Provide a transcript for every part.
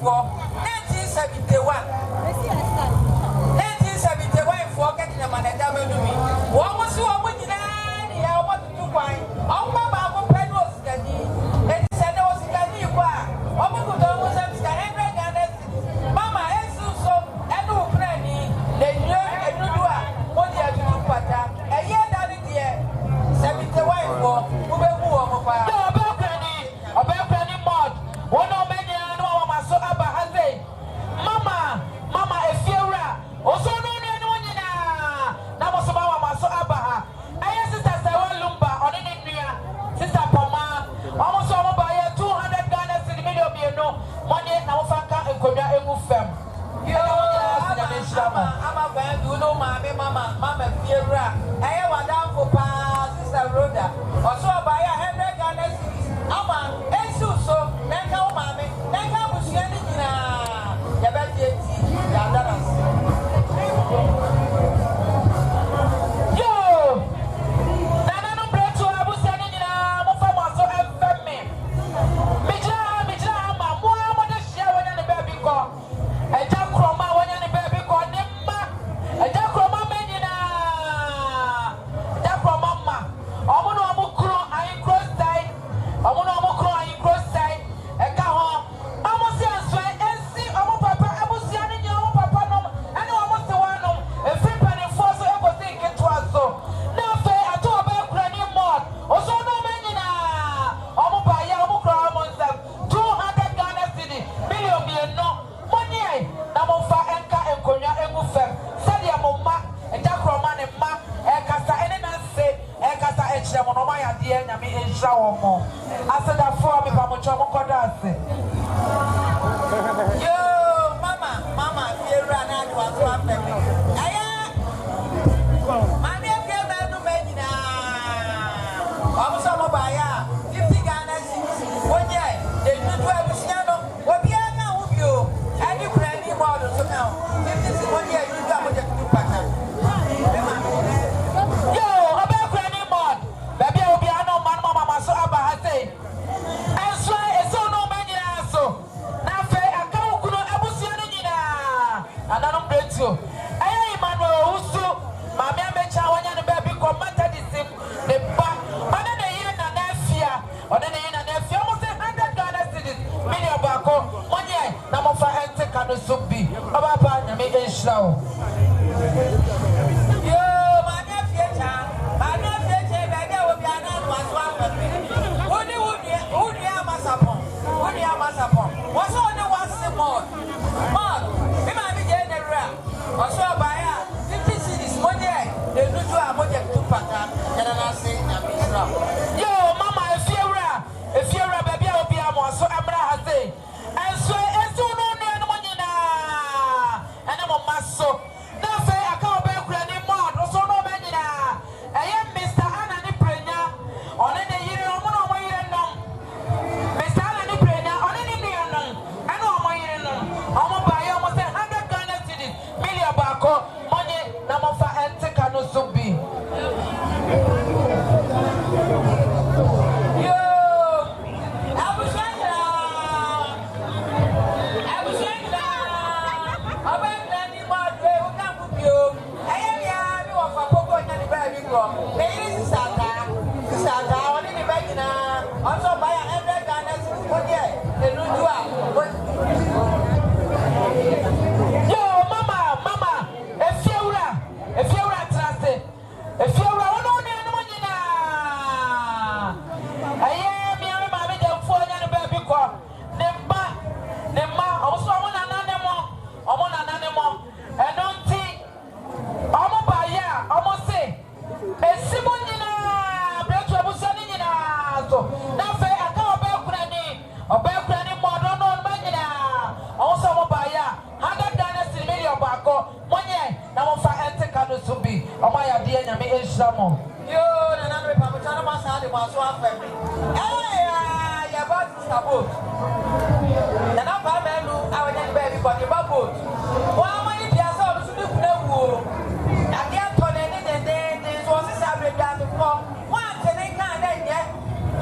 for 1971. 1971 for getting a man at Damadu. What was your winning? I want to find. Oh, Mamma, pen was Gani. And said I was Gani. Oh, was at the Henry Gannet. Mamma, and so, and no planning. Then you and you do what you have to do, Pata. A year that it year. 71 for who will move over. One of many no maso aba haze. Mama efiura. Oso no anyone na mo so ba maso aba ha. Aye sister Sewa Lumba onene nua. Sister Poma. Omo so mo ba ye 200 Ghana cedi million bi no. Money na mo fanka enkodwa emu fam. Yo ama ba du no mama efiura. Aye wadan fo pa sister Rhoda. Oso ba ye 100 Ghana cedi. Ama esu so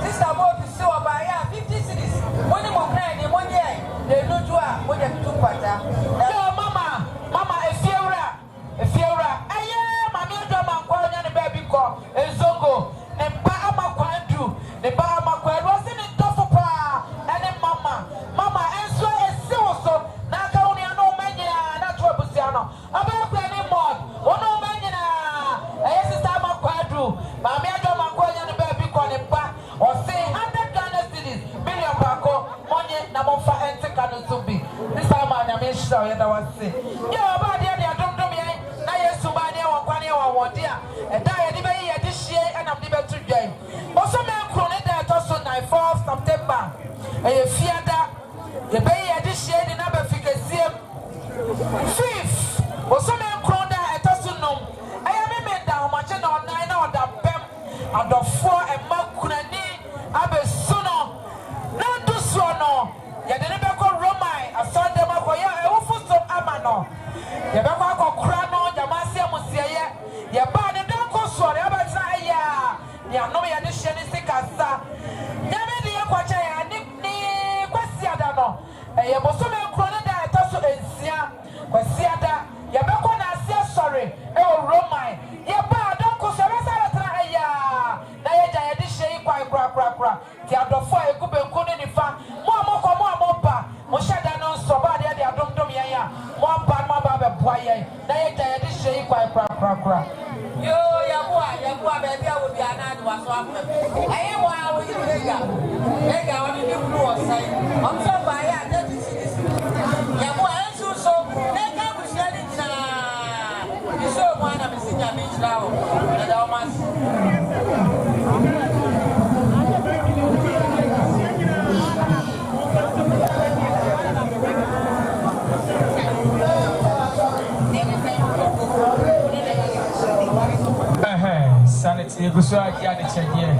Sister Bob is so by 50 cities. When you show ya da wase ya ba dia dia dom ye na yesu ba ne wa kwane wa wode a da ye de be ye de hie anam de be to dwan oso me kro ne da to so 9 September e fiada ye be ye de hie de na ba fikasiem 5 oso me kro da to so nom aya me da o ma che na online na oda pem adofo e makunani abesuno na do so no ya de ne be ko Romai Asante mako ya e wo fuso amano ya be ko akokra no JAMASI amusieye ya ba ne dan ko so ya ba tra ya ya no ya de hye ne sikasa ya me de ya kwacha ya ni kwasi ada no e ye boso me kro ne da eta so ensia kwasi ada ya be ko na asia sorry e wo Romai ya ba dan ko so be sa tra ya na ya ja ya de hye kwa kra ti adofo e ku be ku ne nifa mo amoko mo amoba mo shada no so ba de de adom yan ya mo ba be boa yan na ye ja ye de hye kwa yo ya bua be bia wo bia na de waso afem ayi wa wo yi ega wo ni blu o sai am so ba ya de cities ya bua ensu so na ka bu shadi na so mo na me sinya me jira o na da o mas Sanity, go so I get the check here.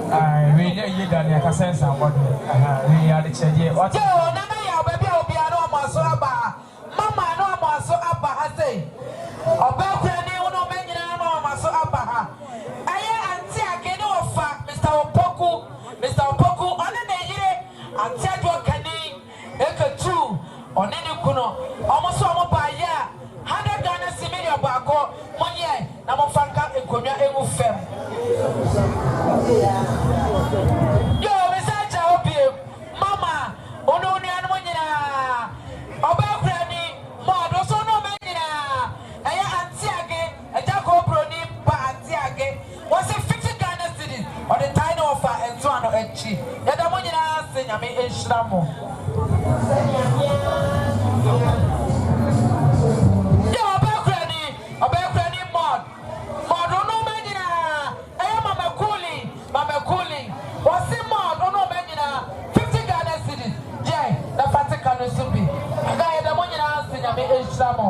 I really you done your consent somebody. We are the check here. What? Yo, Nana, ya baby, I'll be a no maso aba. Mama, no maso aba hase. About any no man, no maso aba. I auntie again of Mr. Opoku, on the year, and tell you canning, Eka 2, on any kuno, almost all by ya. 100 Ghana similar bako, 1 year, Namo Franka, and Konya Emu Fem. Yo, Mr. Obi, Mama, Ononi and Monina, about Granny, Mod, also no Manina, I auntie again, a Jaco Brony, Bantiage, was it 50 Ghana cities, or the time of and so on, and she, that the Monina sing, I mean, in Shramo. Mama cooling. Was it more? Don't know, Benina. 50 Ghana cities. Jay, the Vatican is to be. I got the money now, sing a bit in Samo.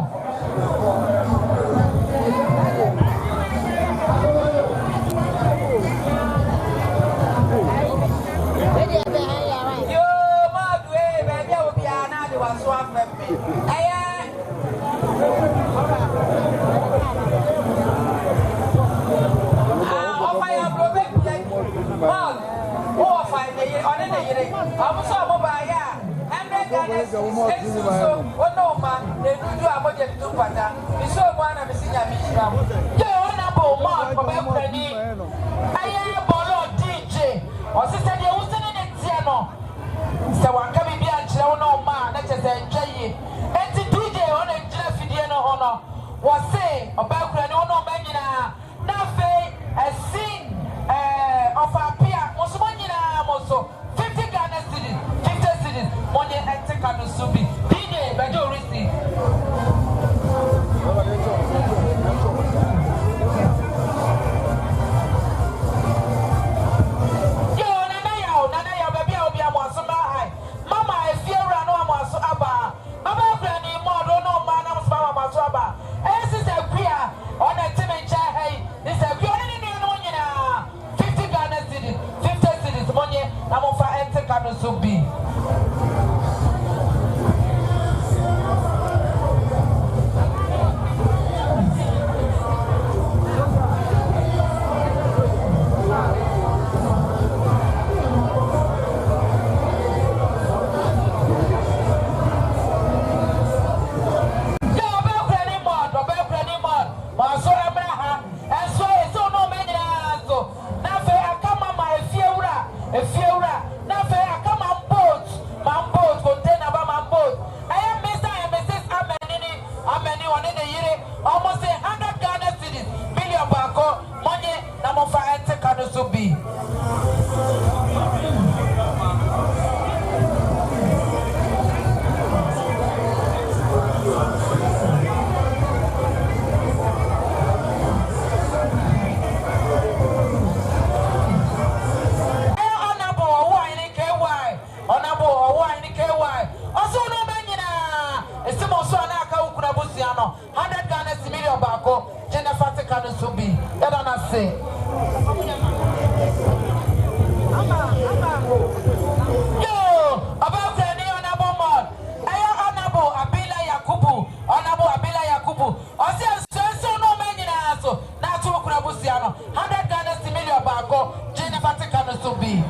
Yo, my way, baby, I will be another one swap with me. I'm so mobile, and then so no man, they do a budget to Pata. We saw one of the senior mission. You honorable mark from everybody. I am Bolo DJ, or sister, you was in it, Tiano. So one coming here, no man, that's a Jay. And the DJ on a Jeff Diano honor was say about Grano Magina. Nothing a scene of a peer, Mosmanina, Moso. 50 Ghana cities, 50 cities, one year I take on the Subi. DJ, but don't receive. Yo, Nana, baby, I'll be a Mama, if you're a no Maso Abba, ni KY. Also no menina. Estimo so anaka ukuna busiano. 100 Ghana million bako. Jennifer Tekano Subi. I don't say. Yo, about the honorable mod. Honorable Abila Yakubu. Honorable Abila Yakubu. Also, so no menina so. Now to ukuna busiano. 100 Ghana million bako. Jennifer Tekano Subi.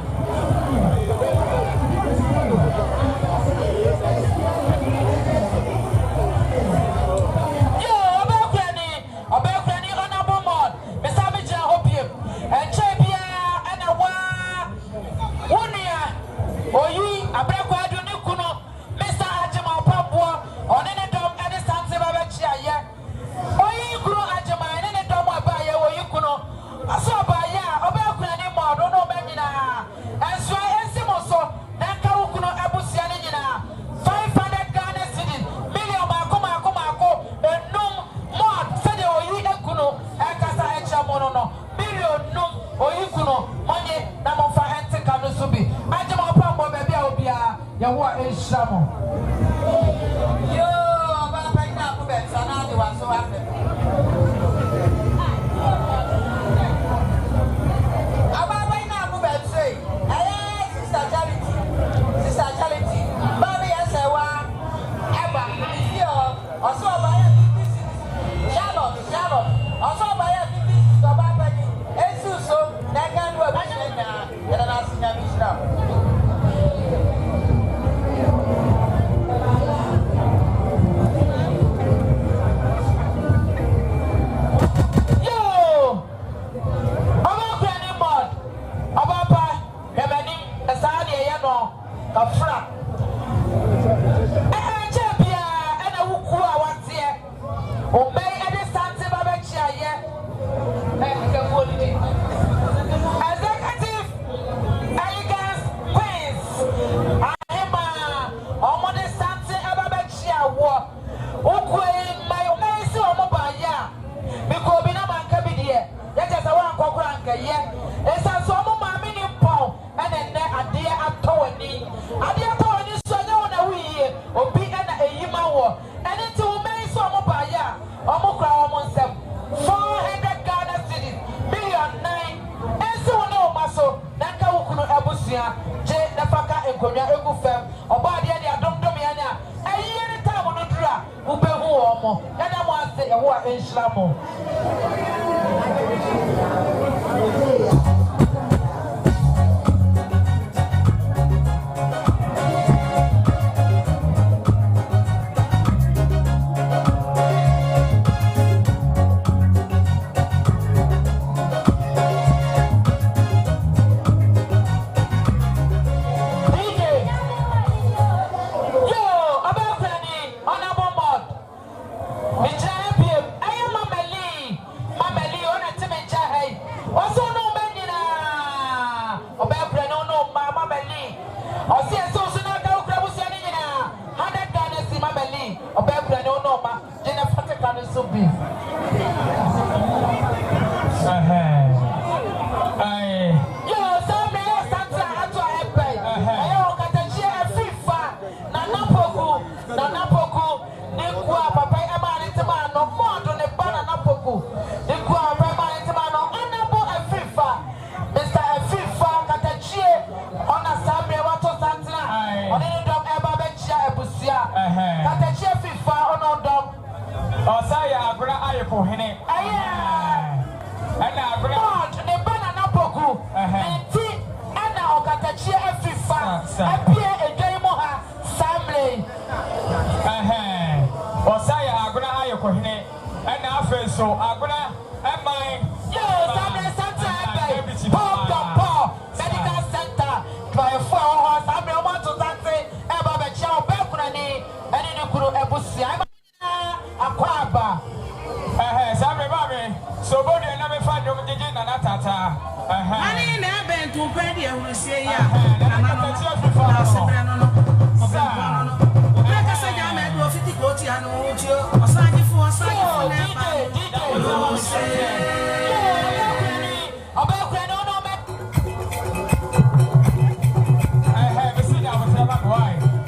Why?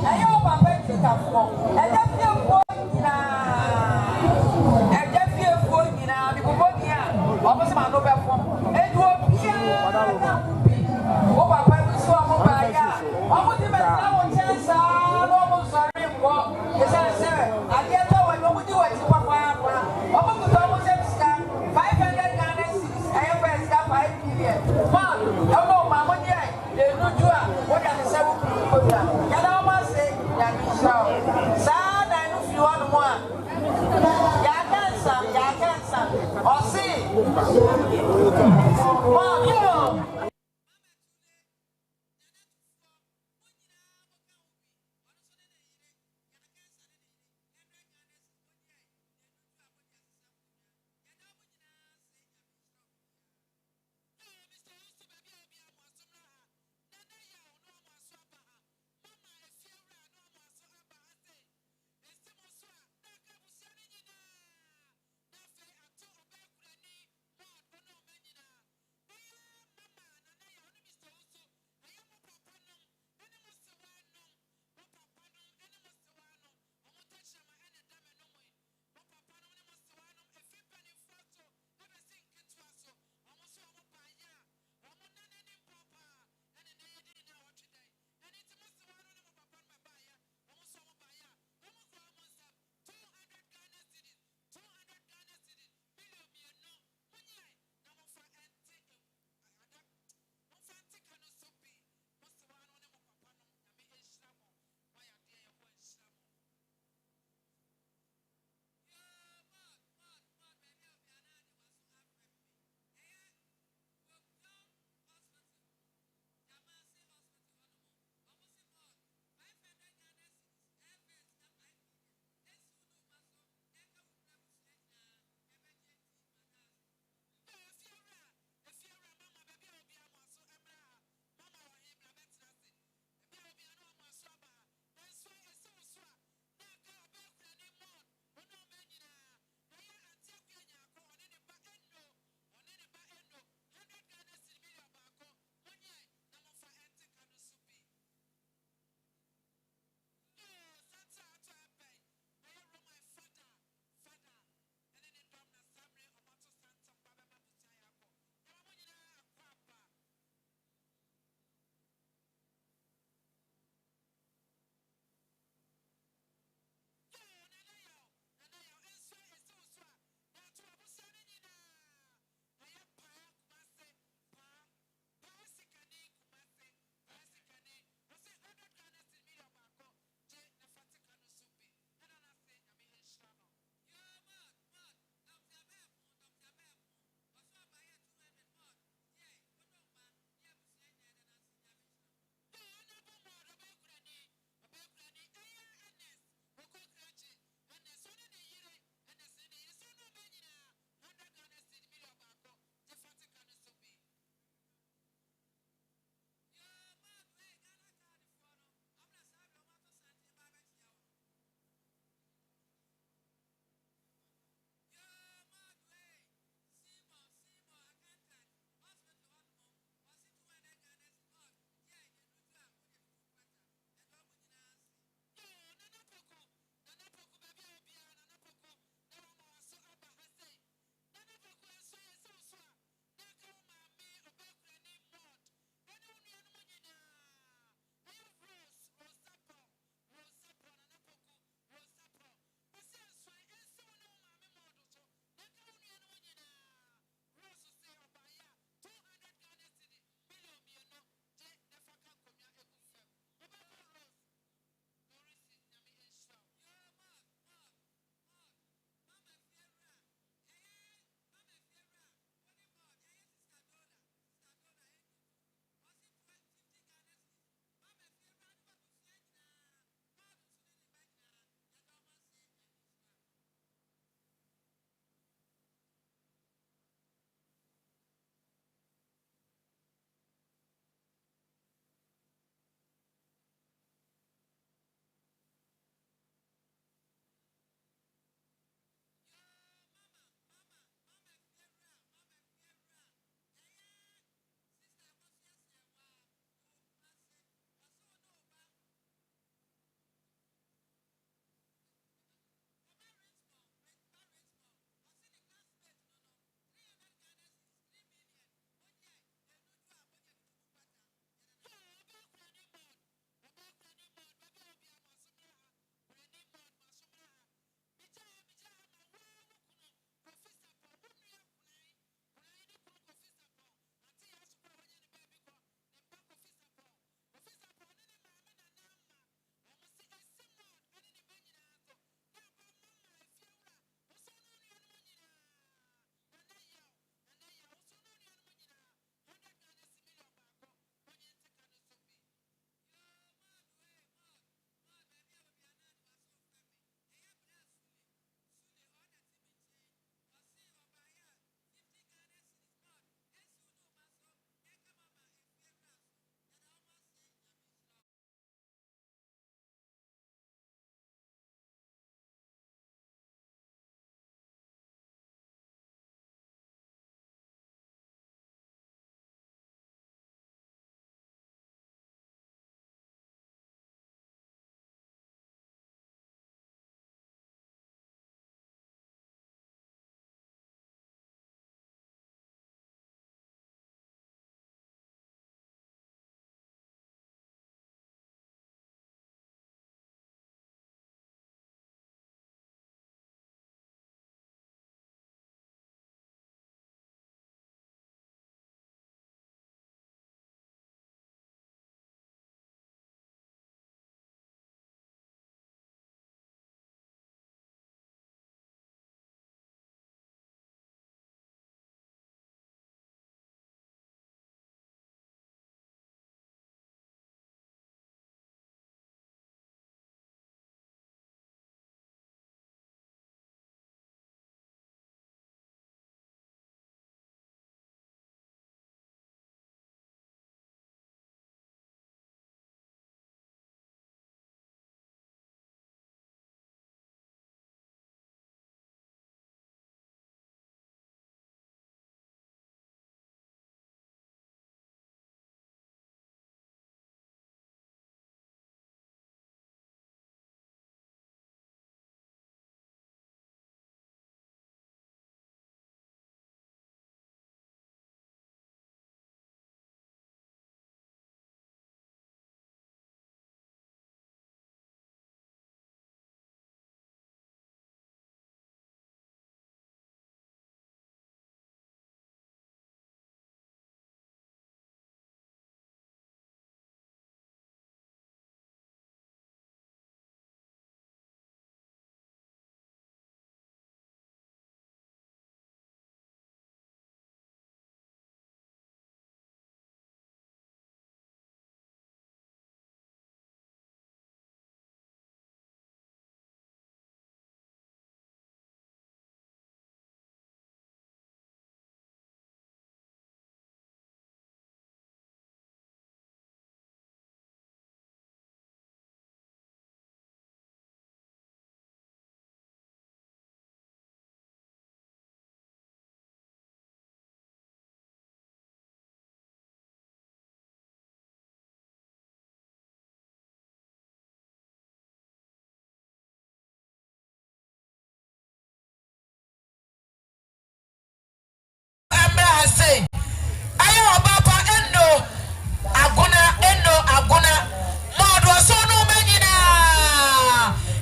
Hey,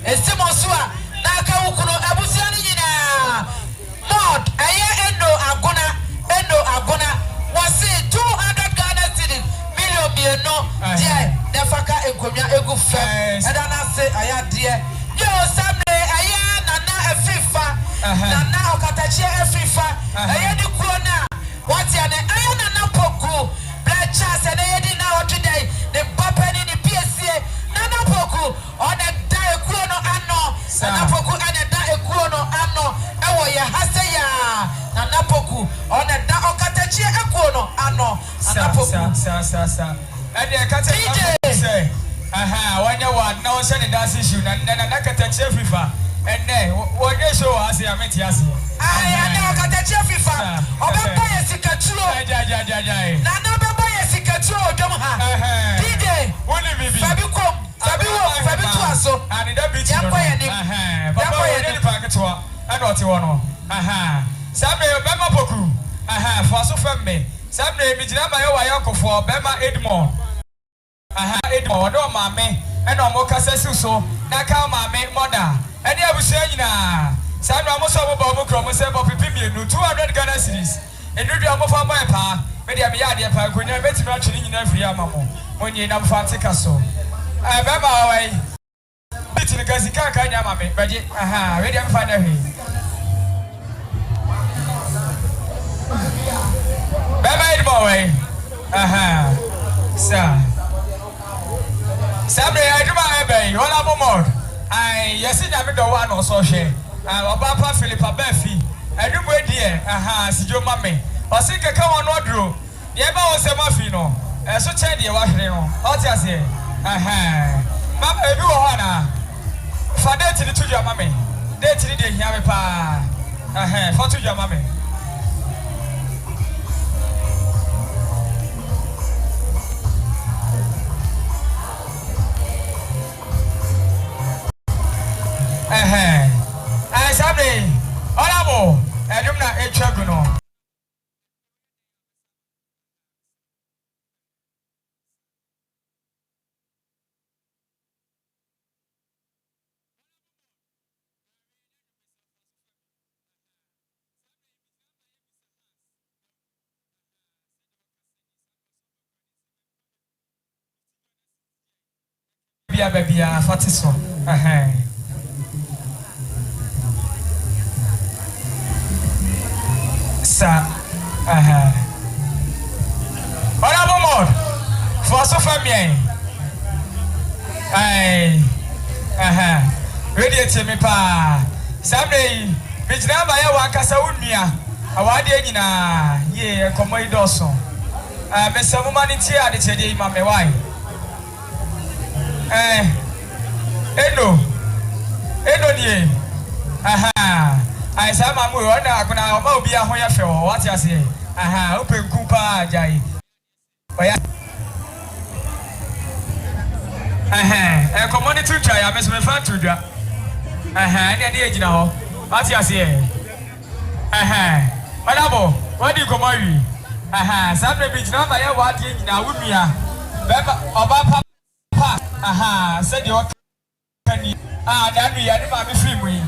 Estimosua, Naka Ukuno, Abusianina, Mod, Aya Endo Agona, was it 200 Ghana cities, million, no, dear, the Faka Ekumia Egu Fest, and I say, I dear, yo, Saturday, Aya, Nana, a FIFA, Nana, Okatachi, a FIFA, Aya, the Kuna, what's your name? Aya, Nana Poku, Black Chas, and I did now today, the Papa in the PSA, Nana Poku, on a die chrono, Anno, Nana Poku, and a die chrono, Anno, Ewa, Hasaya, Nana Poku, on a da Okatachi, a chrono, Anno, Nana Poku, and the Okatachi say, when you want no sending that issue, and then I can touch FIFA, and then what you show us, I met Yasi. I know Okatachi FIFA, Obama is a catcher, Nana Baba is a catcher, DJ, Fabico, and it be and what you want. Samuel Bema Poku, for so family. Samuel Mijama Yoko for Bema Edmond. Edmond, no mammy, and no more Casasuso, Naka mammy, mother, and you say, Samuel Mosso Bobo said, Bobby Pimmy, 200 Ghana cities, and you do for my pa, maybe I'm Yadia Park when you're better matching in every amamo when you're not fancy castle. I remember away. Because he can't carry mammy, but ready and find a way. Bye boy. Sir. Sabre, I do my baby. What about more? Yes, I never go one or so share. Papa Philippa Beffy. I do my dear. See your mammy. Or think I come on what drew. The ever was a muffino. So change your wash. What I say? Mamma, you are for that to your mammy. They didn't hear me pa. For to your mammy. Sabre, Olabo, I do not a tribunal. Baby, Fatiso. Sir, Honorable Mod, for so family. Ready to me, pa. Saturday, which number I want Casaunia, a wide ye, Comoy Dawson. Mr. Womanity, the Teddy, Mammy, why? Endo, dear. I said, I'm going to be a hoya for what you say. Open Cooper, Jai. A commodity try, I miss my fan to drop. And the age now. What you say? Madame, what do you come on? Some beach number, I want you now with me. Papa, said your candy. Then we are never free.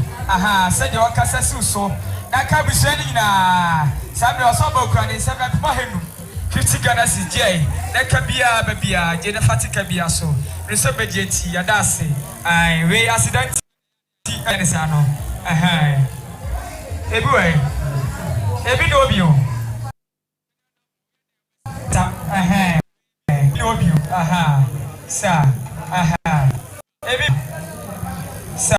Said your Casasuso. That can be sending Samuel Sobocran in 7 Mahenu. 50 Ghana CJ. That can be a baby, Jenna Fatica Biaso. Resobejeti, Adasi. I way accident. Anisano. Everywhere. Every nobio. Nobio. Sir. Every. Sir.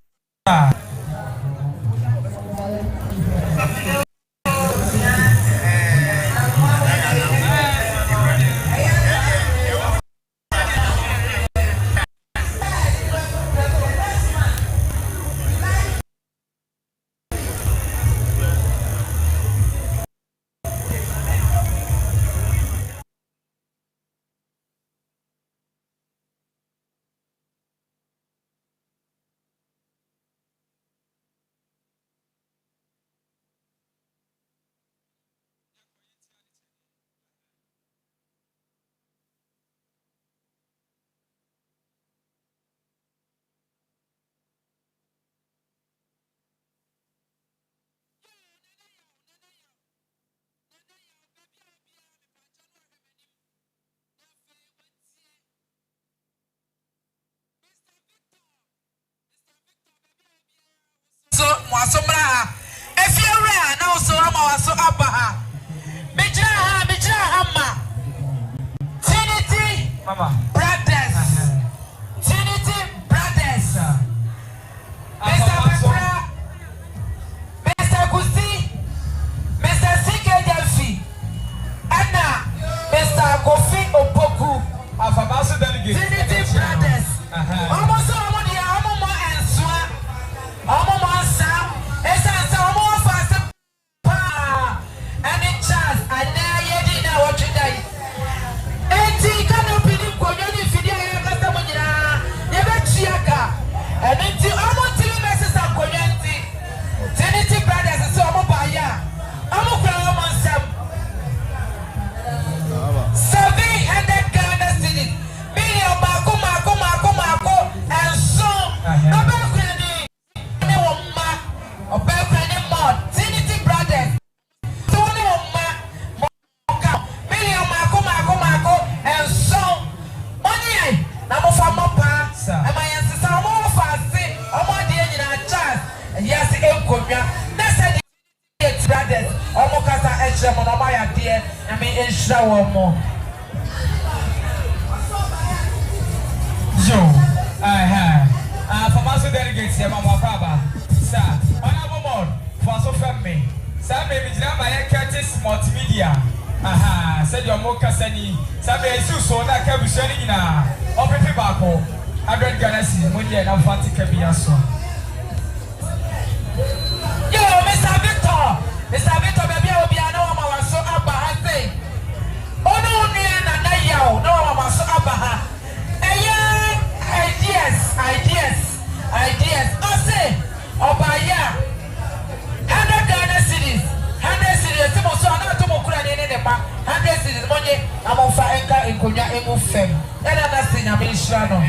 Mwasomra. If you're rare, now so I'm also Abaha. Mijra Hamma. Trinity Brothers. Trinity Brothers. Mr. Pepra, Mr. Gusi, Mr. C.K. Delphi, Anna, Mr. Kofi Opoku. Trinity Brothers. Almost all the Amamo and Swan. Amamo Sam. It's a more fast. And it chance. And now you didn't know what you did. Eti cannot believe when you feel your customer. Never chiaka. And until almost 3 meses of Koyanti. Trinity Brothers is so mobile. I'm a ground on some 700 Ghana cities. Million Mako, and so about Granny. No ma, or Granny Mod. Trinity Brothers. So no ma, million Mako, and so money. Number for Mopa. And my ancestors are more fast. I'm on the end of a chance. And yes, that's it, brothers. Almost as extra on my idea. I mean, extra one more. Yo, for my delegates, Mama Papa, sir, honorable board, for so family. Some baby, my Curtis Multimedia. Said your Moka Sani, some baby, so that can be sharing in a open tobacco. I don't get a scene when you're not fancy Cabiaso. Yo, Mr. Victor, baby, I will be a no one so Abba. Oh, no, no, so Abba. Ideas. I say, Obaya, 100 Ghana cities, 100 cities. So I'm not to Mokura in the back. 100 cities, money. I'm on fire in Konya, Emu Fem. And I'm saying, I'm in Shrano.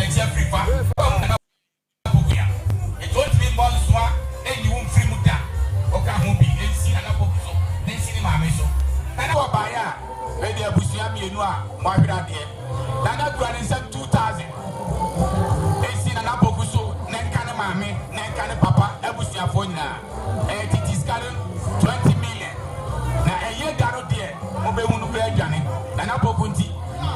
It's a free far. It won't be more swap, and you won't free muta. Okahubi, and see another so, then see my meso. And our buyer, maybe a Busiami, my brother. Nana Granny said 2,000. They see an apokuso, Nankana Mammy, Nankana Papa, Ebusia Fona. And it is 20 million. Now a year down there, Obewunu Johnny, and Apokunti,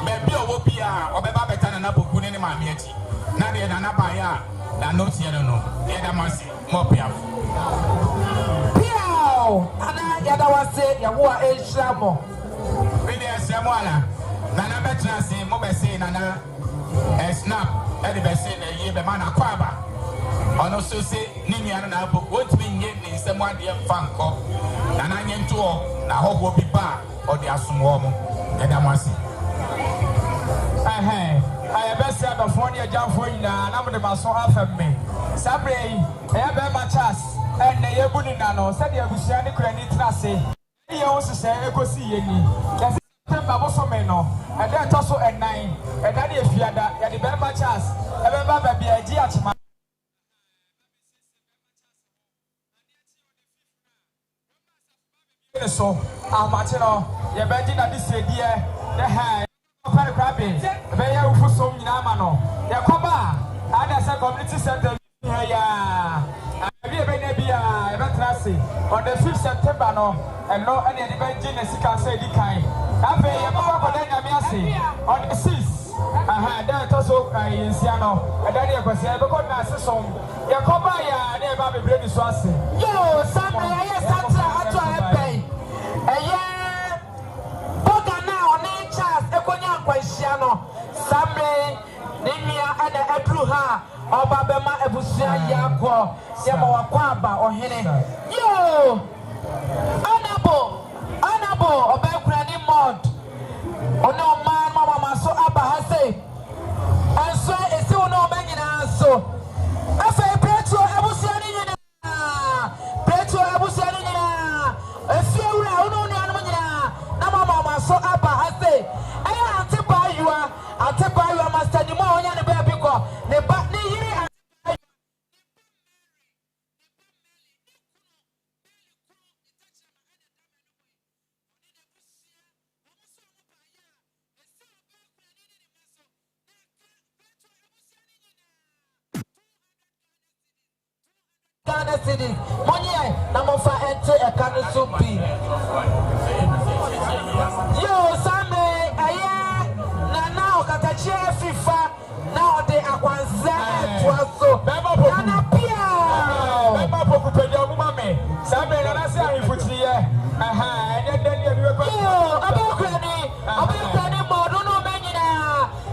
maybe a Wopia, or Baba Betan and Apokun in my meeting. Now they are not buyer, that notes here, no, JAMASI, more piaf. Piao, Anna Yadawase, Yawa El Shamo. Really, a Samuana, Nana Betrasi, Mobese, Nana, a snap, Eddie Bessin, a year, the man of Quaba. On also say, Ninian and Apple, won't be in someone dear Fanco, and I am to na hope will be bar or the Asumomo, JAMASI. I best have a 4 year jump for you now, and I'm the master of me. Sabre, I have my chance, and they are putting down, said you have Shani Credit Tracy. He also said, I could see any. That's Babosomeno, and then also at 9, and then if you had the Bema chance, I remember be a Giachma. So, I'm Martino, you're betting at this idea, the high. Very crappy. Very for some Yamano. Yakoba, and as a community center, yeah. I be a Benebia, on the 5th September, no, and no any event genus can say the kind. Have a Yamasi on the 6th. I had that also in Siano, and then you can say, because my song, Yakoba, yeah, never be ready to us. Yo, Sunday, I Santa, I pay. Kwesiano Samre Nimia and Edruha Obabema Ebusia Yako Yama Wakwaba or Hene. Yo Honorable Obekrani Mod Ono man Mama so Abahase and so is still no banging so I say Petro Ebusia Petro Ebusia if you are only Mama so Abahase. I'll buy you a master the more on the baby go. The back near Ghana City. Money, number 5 enter a can soup. Yo, Sunday, Nana, Katachi, FIFA, now they are one set to us. So, Nana Pia, Bema Pokupedia Mummy, Sabe, and I say, if it's here, and then you are going to Moduno Menina,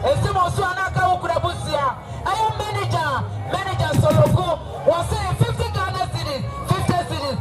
and Simon Suanaka Ukrabusia. I am manager Soloku was saying 50 Ghana cities, 50 cities.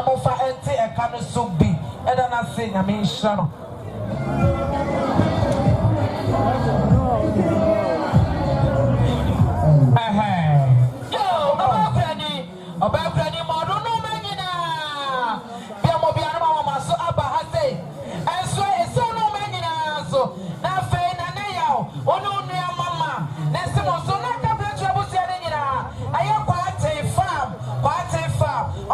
mofa ente e kanu so bi eda na se nyame nhira no Obakrani modo no manyina bia mo bia no ma so aba ha sei enso eso no manyina so na fe na ne yawo onu nua mama na se mo so na kabla trabusia ne nyina aye kwate farm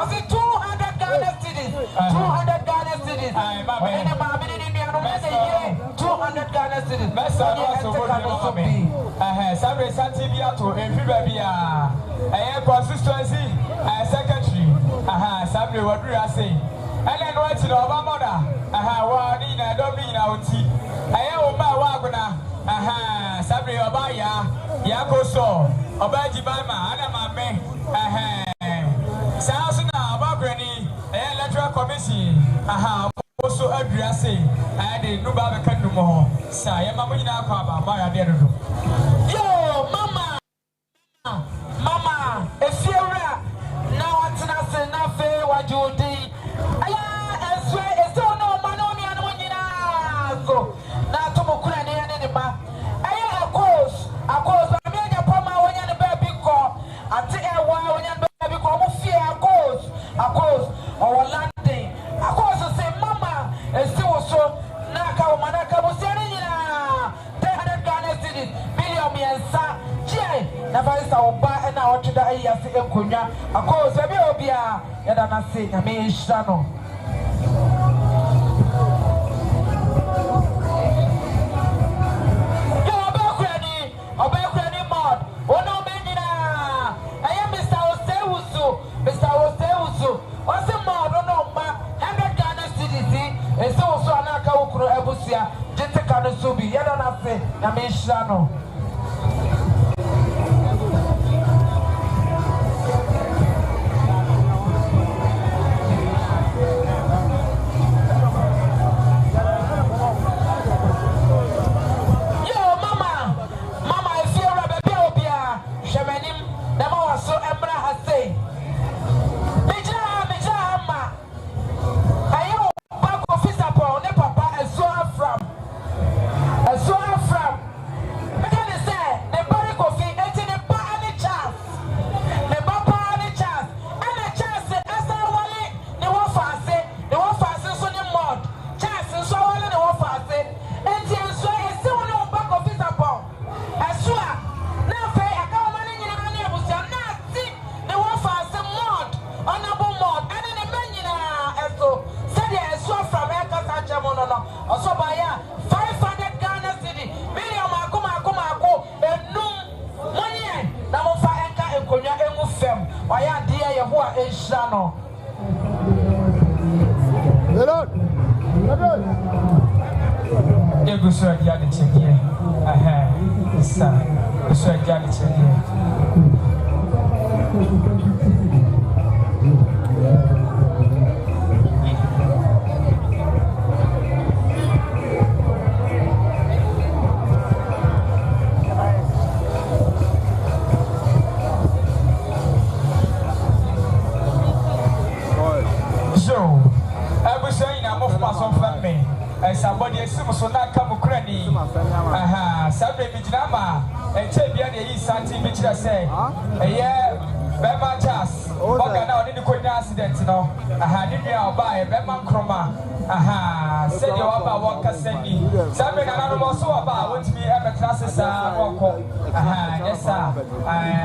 osi 200 Ghana cedis 200 Ghana cedis ene ma bi ni nua no me say ye 200 Ghana cedis mesa so go bi sabre santi bi ato enfi ba bia consistency secretary sabre waduru ase ele no ati no oba moda wa ni na do bi na oti o ba wa aguna sabre oba ya ko so oba ji ba ma ana ma me sa so na oba brani electoral commission so aduru ase de no ba be kanu mo sa ye ma mo nyina akwa ba ma ya de do yo mama efiera na watina se na fe wajudi aya eswe eso no mano ni anu nyina so na to mokura ne ba aya akos ami anya poma wonya ne ba bi ko ate ewa wonya ne ba bi ko mo fie akos o landing akos se mama esi wo so na ka o manaka bo se ne nyina 300 Ghana cedis million yensa na faisa oba na otweda ayase enkonya akoso bi obia yada na se na me hira no obakrani mod ono menina aye Mr. Osewusu ose mod no ma 100 Ghana cedis eso so anaka wukro ebusia jete kanu so bi yada na se na me hira no somebody so na come krani sabre bijinama bia na yi Asante bi kira say Bema Jas oga na oni ni konya accident no ni nua oba Bema Kroma said you aba won kasani sabe na no mo so oba won't be ebetra sesa wonko yes sir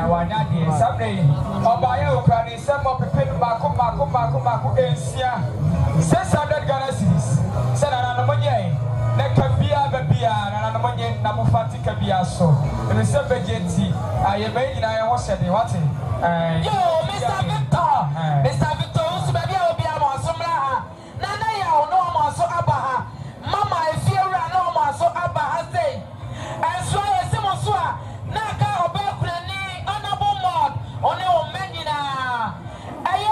wanya de sabe oba ya okra ni se mo pepe mako ensia 600 Ghana cedis said na no monye na kabia babia na no monye na mo fatika bia so e se bejeti ayebe nyina ye ho sede wate yo Mr. Victor usu baby obi amosomra ha na ya ono amoso abaha mama efiewura na amoso abaha say enso yesimo so a na ka obakurani honorable mod one o menina aye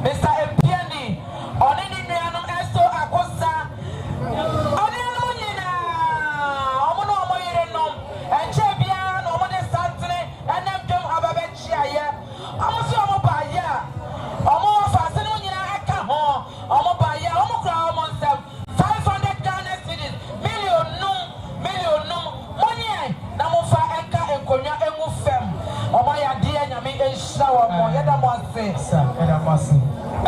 Mr. Empiani one ni nuanom eso akosa one no nyina omo no moyire nom enche bia no mo de santene enem dwem ababe chiaye Edamasi.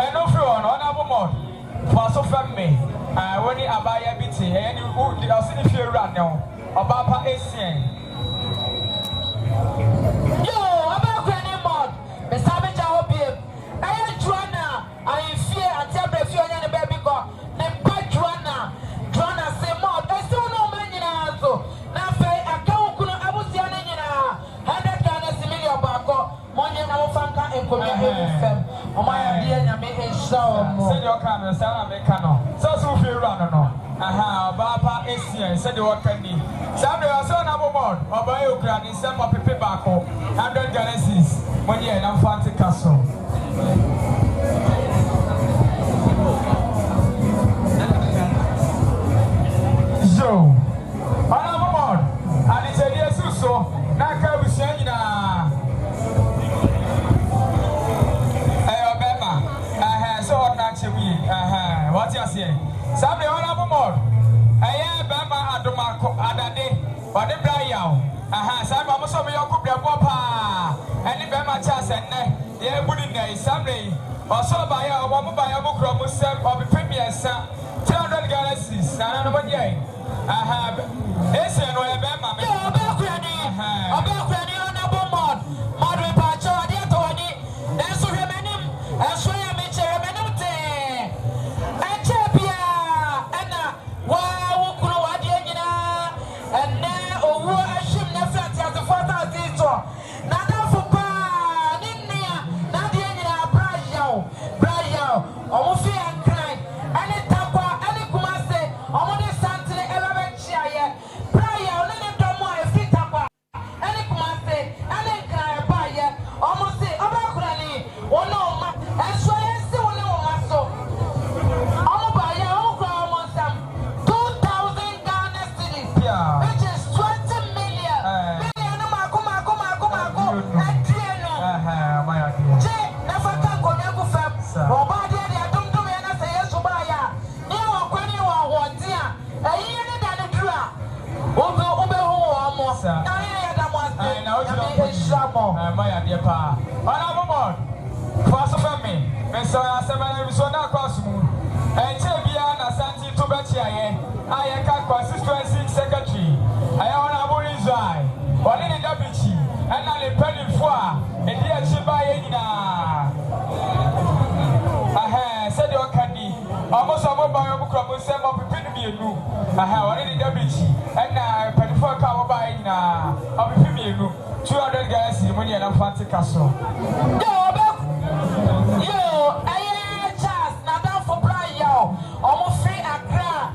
And no fear on honorable mod for so family. When you abaya biti, and you see if you run now. Obapa Asian. Yo, about granny mod. The savage I hope you. I am Joanna. I fear and tell the few and the baby go. The bad Joanna. Joanna say mod. I still know many now. Now, I can't go. I was young in 100 million bako. Money now, Fanka and Korea. Oh, my idea, I make it show. Send your camera, Sarah Mecano. So, so if you run or no. Aha, Baba Asian said you can be. Saturday was on our board, or by Ukraine in some of the tobacco, 100 galaxies, 1 year and Asante Castle. So, on our board, and it's a year so, Naka was saying, what you say? Saturday on our board. I am Bama Adomako Adade, or the Brian. Sam also be your cooper papa, and the Bama Chas and they put in there Sunday, or so by a woman by a book from Muslim or the premier son, 200 galaxies, and another day. I have Asian or Bama. About Granny on our board, Modern Pacho, dear Tony, that's what him, and so you may share a minute. I am constituency secretary. I am a Israel. One in the Dabichi, and I am penny for a dear Chibayina. I have said your candy. Almost a mobile crop some of the Pinimu. I have one in the Dabichi, and I penny for a cow buying of the Pinimu. 200 guys in money and a fancy castle. Yo, I am a chance, not for Brian. Almost free a crowd.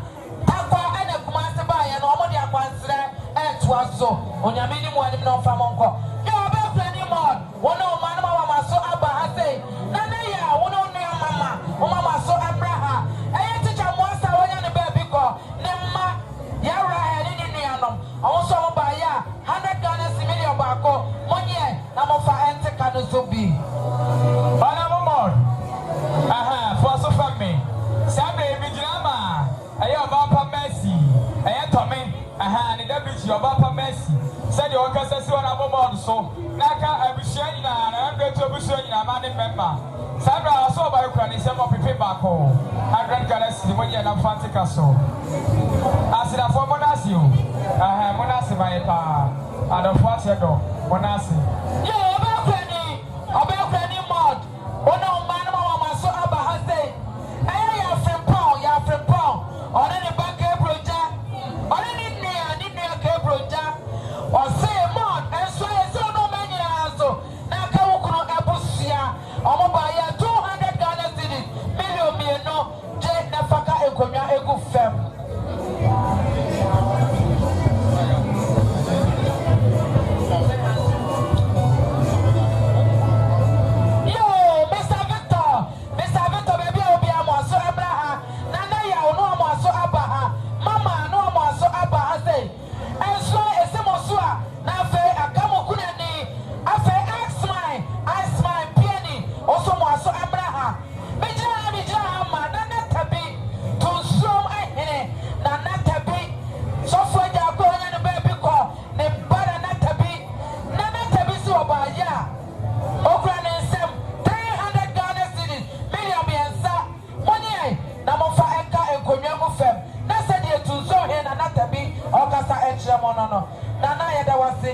So, on your minimum, no family. You are about plenty more. One of Mama so Abahase. Nana, one of Mama so Abraha. I teach a monster when you're the baby go. Nema, Yara had in Nianum. Also by ya, 100 million bako. 1 year, number for Antecanozubi. Honorable Mod. Aha, for so family. Saturday, Bijama. I am about Messi. I am Tommy. Aha, and the beach, your Papa Messi. Said your Casas on a board, so Naka, I be sharing, and I'm going to be showing a man member. Sandra, I saw by Ukraine, some of the paper call. I drank Galaxy when you're not fancy castle. I said, I'm for Monasio. I have Monasi, my pa. I don't watch your door. Monasi. Yo, about Granny Mod. One of Mama so Abahase. I am from Paul, you're from Paul. On any back project. On any or say more and so no many also. Now Kawukuno Abusia, Omobaya 200 Ghana cities, million no, J Nafaka Econia Ego Fem.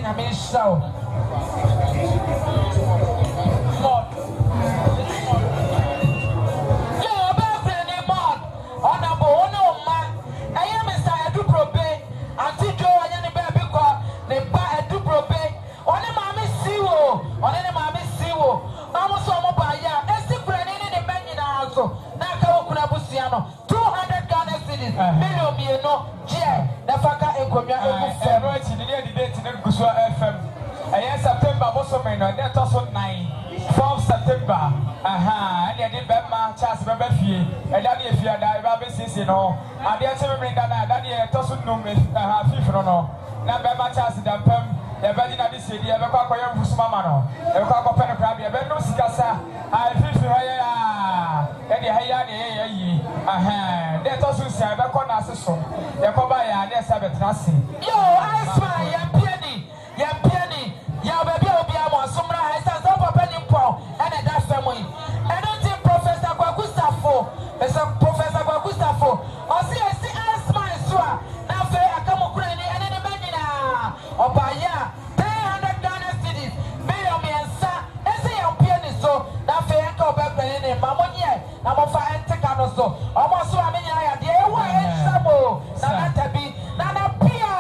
nyame show. Yo, back any mod. Honorable no man. I am Mr. Edu Probe. Auntie Joe and any baby call. They buy Edu Probe. Only Mammy Siwo. Only Mammy Siwo. Almost all mobile. Esti Granny in the men in our house. Naka Okunabusiano. 200 Ghana cities. Million no. Jay. Nafaka Ekomia Egu FM. September was so many. That was 4th September. And I did Bema, Charles Bebefi, and Daddy, if you are Diva, you know, and the other bring that Daddy, I toss with no myth, no. Now Bema Charles, the Pem, the Betty Daddy City, ever call for your Musmano, ever call for Penacrab, you better no Sicasa, I feel for her, and the Hayani, that also said, I call us so. The Kobaya, and there's Sabbath nothing. Yo, I smile, young penny, ya baby will be able to summarize as a penny pound and a dash family. I don't think Professor Gustavo is a Professor Gustavo. Or see, I see, I smile, sir. Now, I come Ukraine and any man or by ya 300 Ghana cities. May or me and sir, and say I'm pianist, so now fair go back in Mammonia. I'm of fire and take on us. Almost so I mean, I had the airway and Samo, Nana be Nana Pia,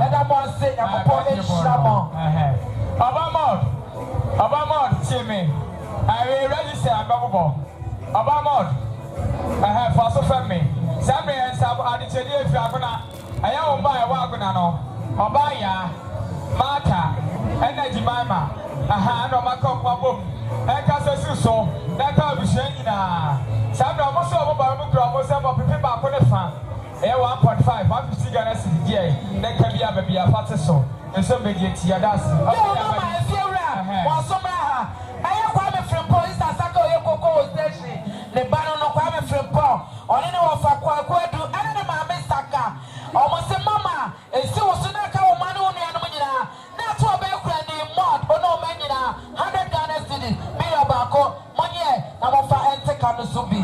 and I'm on say, I'm a poor Shamo. Obama, Timmy. I will register a bubble. Obama, I have also from me. Sammy and some added to you if you are gonna. I am by a wagon. Obaya, Marta, and Jemima. No, my cock, my book. And Casa that I'll be saying. Some almost over almost about people back on the farm. 1.5, 150 Ghana city, then can be a baby a fat so. And some big yet, that's I am quite from police as I go Yoko station. The banner no quite from Paul. On any of a quack do any mamma Saka. Almost a mama, and still was not our money on the animal. That's what background mod or no man in 100 Ghana city. Be a barco, money, I'm of our antique on the Subi.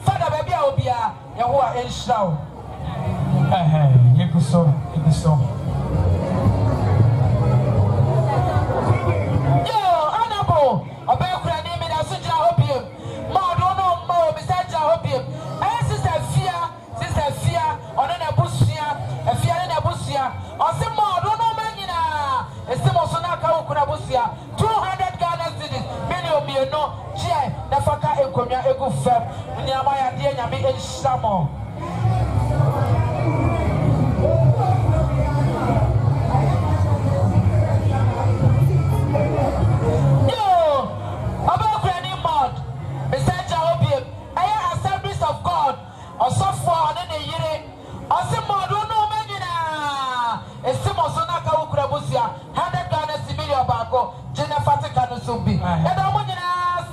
Father, baby, I will be a Yahoo and shout. You go so. Yo, Honorable, a background name in a Suja Opium. More, more, besides Opium. And Sister Fear, on an Abusia, a fear in Abusia, or some more, don't know Manina, a Simosonaka Ukurabusia, 200 Ghana cities, million, no. Nafaka Ekomia Egu Fem, Nyamaya Dia Yami and Shamo. Yo, about Granny Mod, Mr. Jaobi, I am Assemblies of God, or software and a year, or some more, don't know Manina, a Simosonaka Ukrabusia, 100 Ghana Civilian Bago, Jennifer Kanusubi, and I want to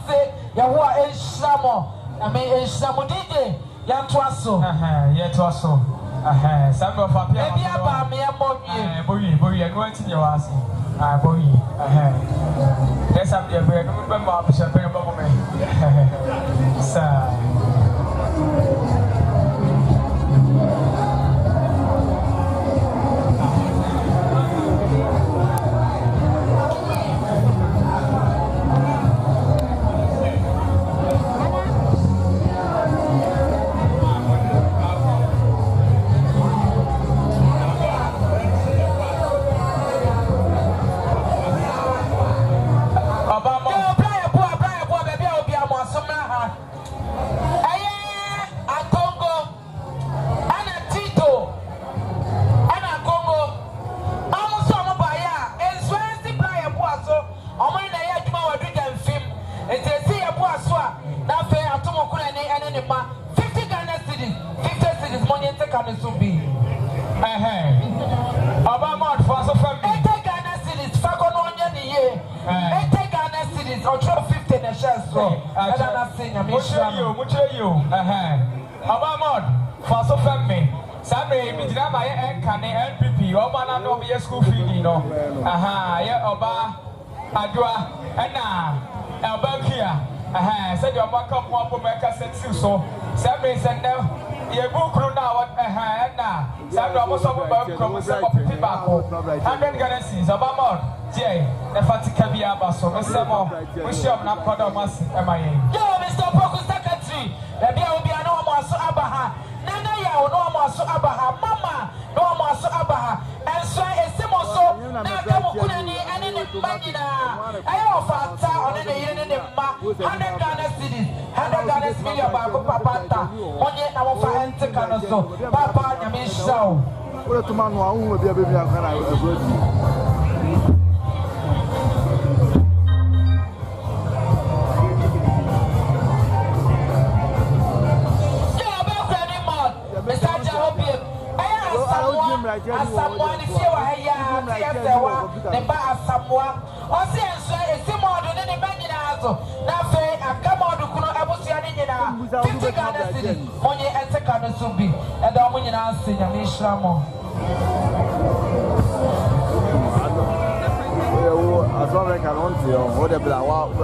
say, Yahua and Shamo, I mean, Shamo Dide, Yantwaso, Yetwaso, some of our baby about me, a boy, I'm going to your ass. Boy, yes, I'm the bread, remember, Bishop, sir. ase nyame shira mucheyo Abamod for so family Sabre mi dina ma ye enkane NPP oba na no be school feeding no ye oba adwa na oba kia said your back up one make a set so Sabre send them ye book na what na Sabre almost about come some of people back 100 galaxies Abamod je na fatika bia ba so me semo we shop na kodo mas emaye yo Mr. Poku secretary bia obi ana o maso abaha nana ya o no maso abaha mama no maso abaha enso esimo so na ka mo kunani ene ne magina ayo fata one ne yire ne ma 100 Ghana cedis 100 Ghana million ba ko papa ta onye na mo fa ente kana so papa nyame shaw Ora tuma no ahu bia bia kana Asamoah ni fie wa haya tiasewa ne ba Asamoah osi enso esimodo ne ne banyina azo na fe akamodo kuno abusia ne nyina 50 Ghana cedis onye eteka no so bi eda omo nyina ase nyame hira mo yo asore kan on ti o de bla wa be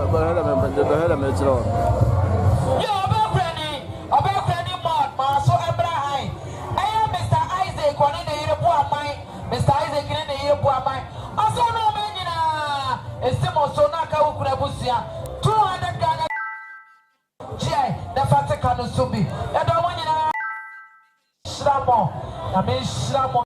hele me chiro yo obekrani mod ma so Abraham Mr. Isaac one de yire bu amai Mr. Isaac ne de yire bu amai aso no menyina esimo so na ka ukura busia 200 Ghana GI the fatika no subi edo mo nyina shramo na me shramo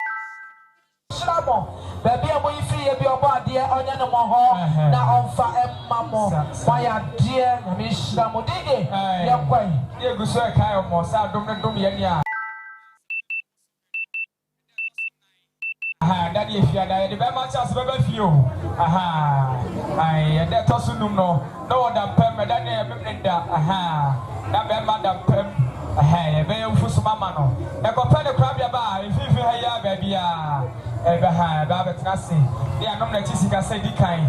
baby am we free e bi obo ade onya no mo ho na onfa emma mo waya de na me shramo dide ye kwai ye guso e kai mo sa dom ne dom ye ni a daddy if you are there the be ma chance be fio ai de to sunum no da pem me daddy e be nda na be ma da pem e be mfusu mama no e ko pe ne krabia ba ififi ha ya ba bia e be ba be trase de anom na chisika say di kan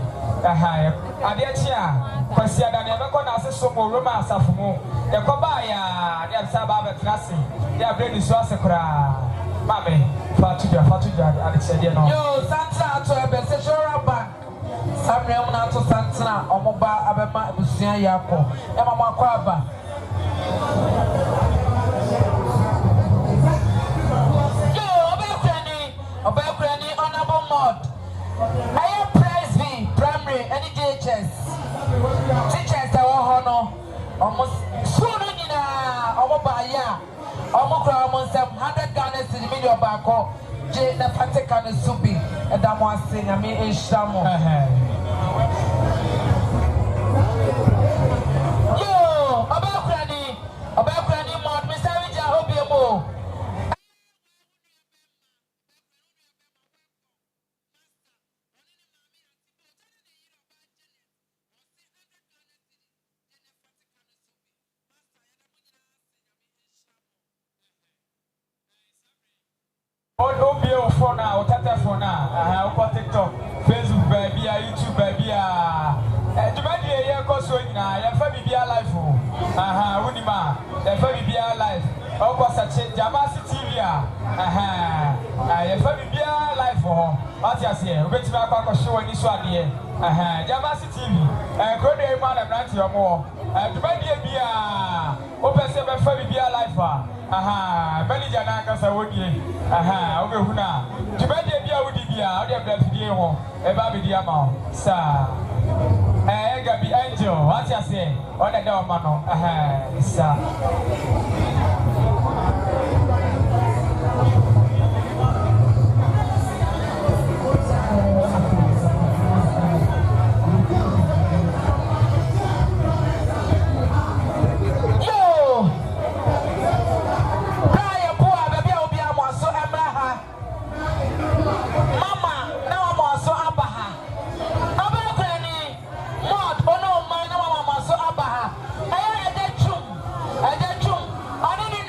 ade achi a kwasi ada ne be ko na ase so mo roma asafo mu e ko ba ya de sa ba be trase de abre ni so ase kra mame fatuja ade chede no yo santa to ebe seshora bank samrem na to santa omoba abema abusia yakọ e mama akwa aba yo obekrani honorable mod aye prize v primary any JHS teachers that were hono almost school nyina omoba ya omokra omonsem 100 Ghana cedis million baako je na fatika no subi edamo ase nyame ehiramo yo obakrani mod Mr. Wija obiemo Don't be a phone now, telephone now, TikTok, Facebook, baby, YouTube, baby. To make the year cost so now, your family be alive. Unima, your family be alive. Of course, I check JAMASI TV. Your family be alive for what you say. We better back on show this one here. JAMASI TV. Go there, man, and run to your more. To make the year, open seven family be alive. Manager na kasa wodi obehuna tibede bia wodi bia ode blafidie ho e ba be dia ma sa gabi angel what you say ode da o ma no sa I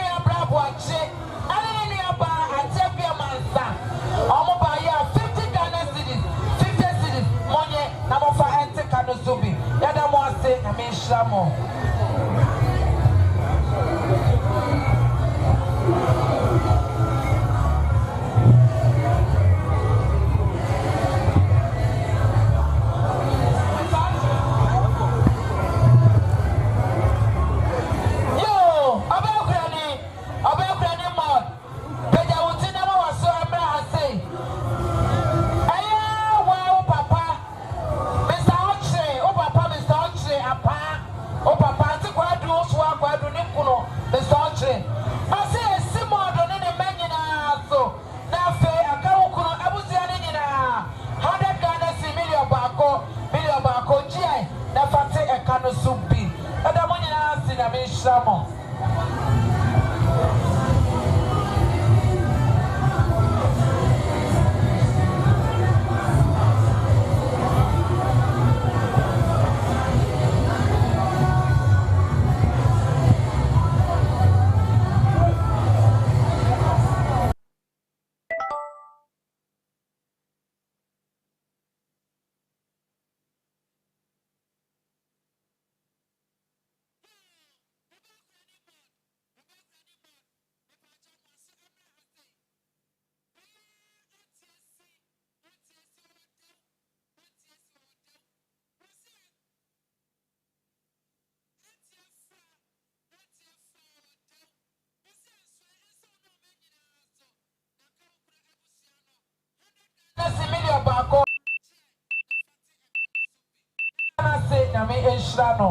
nyame enhyira no.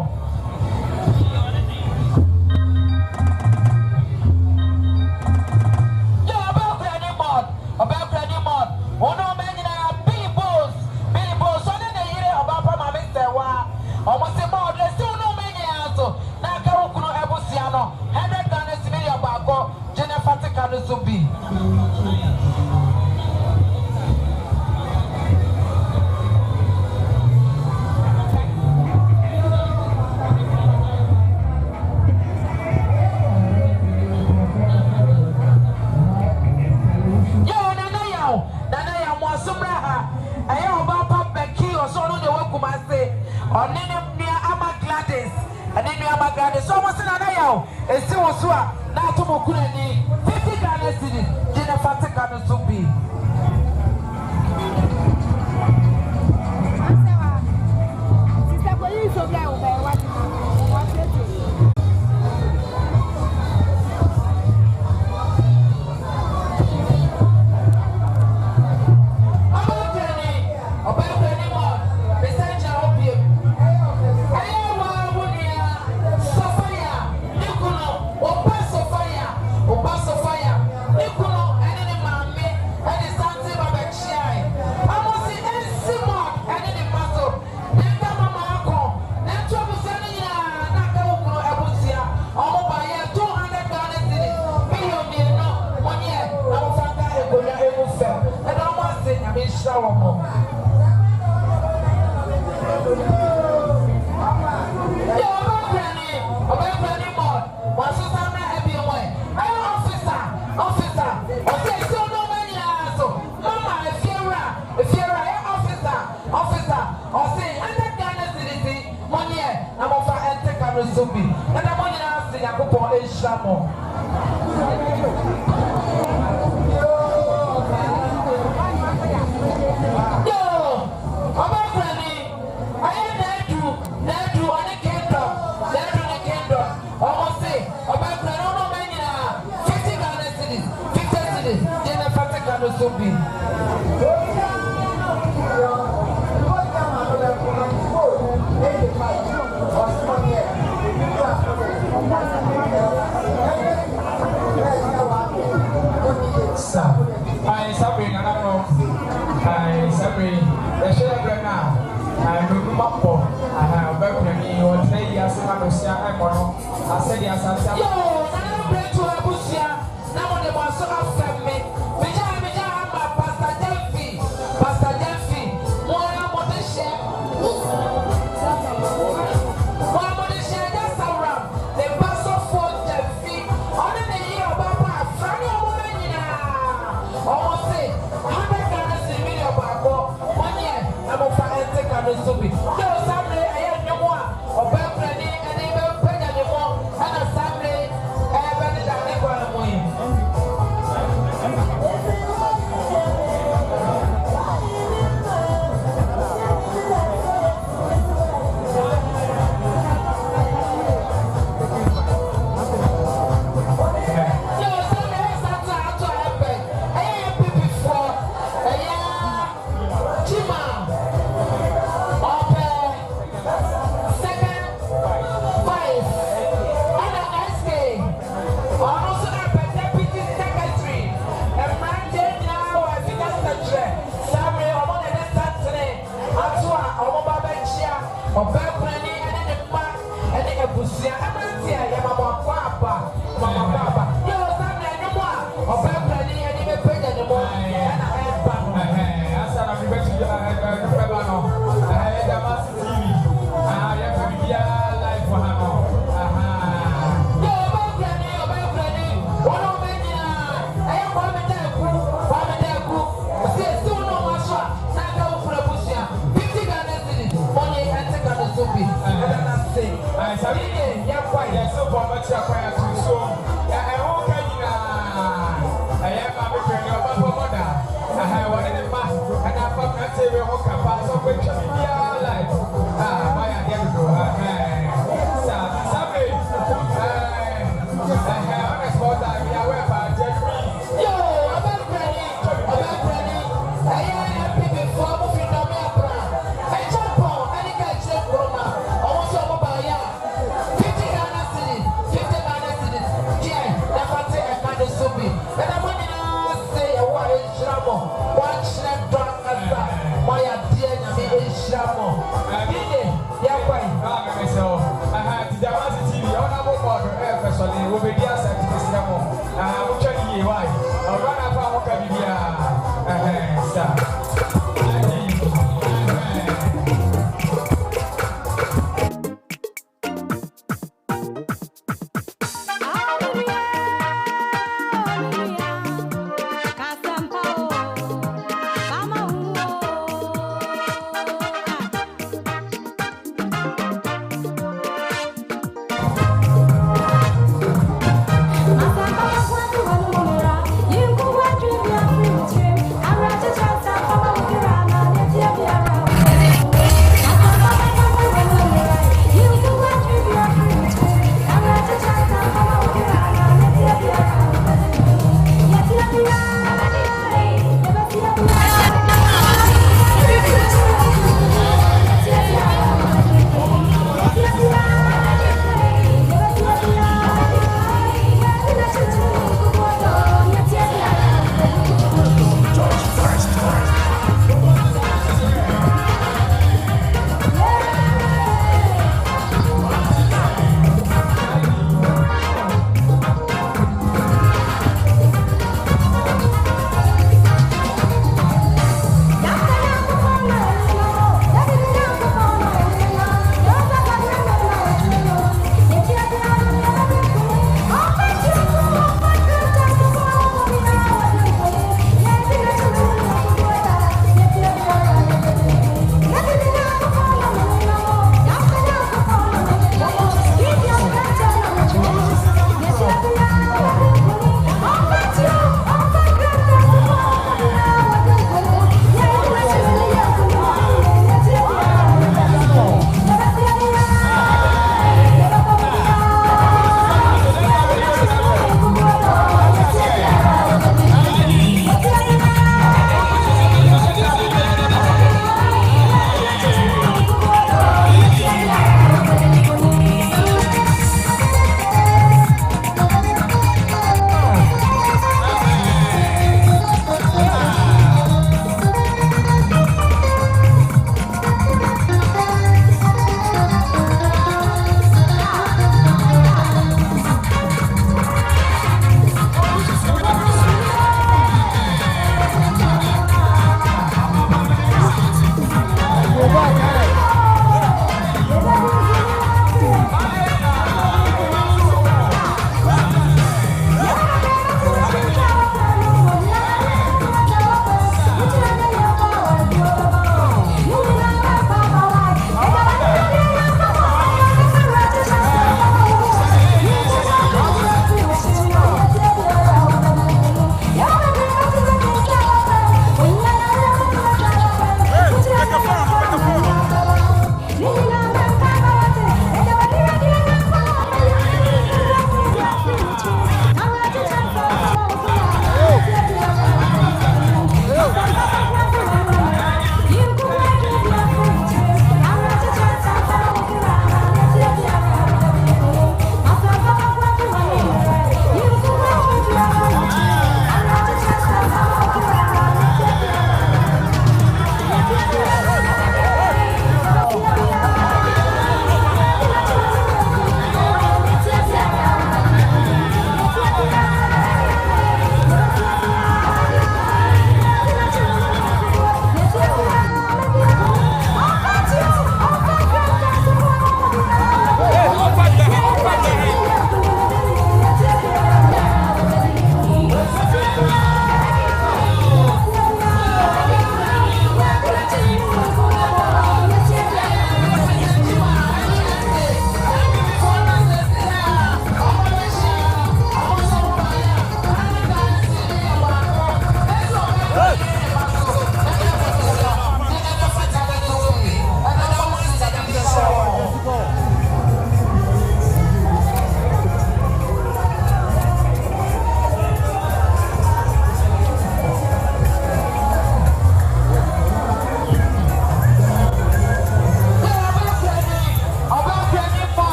Moto Kasa, Maya Dear Nami Shamo. Yakwai. So, JAMASI TV, honorable board, personally, will be there at the Samo. Which are you? Why? I'll run up our Cabia. Sir. You go, what you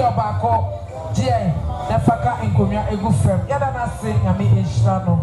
million baako die na faka nkomia egu frem yada na se nyame enhyira no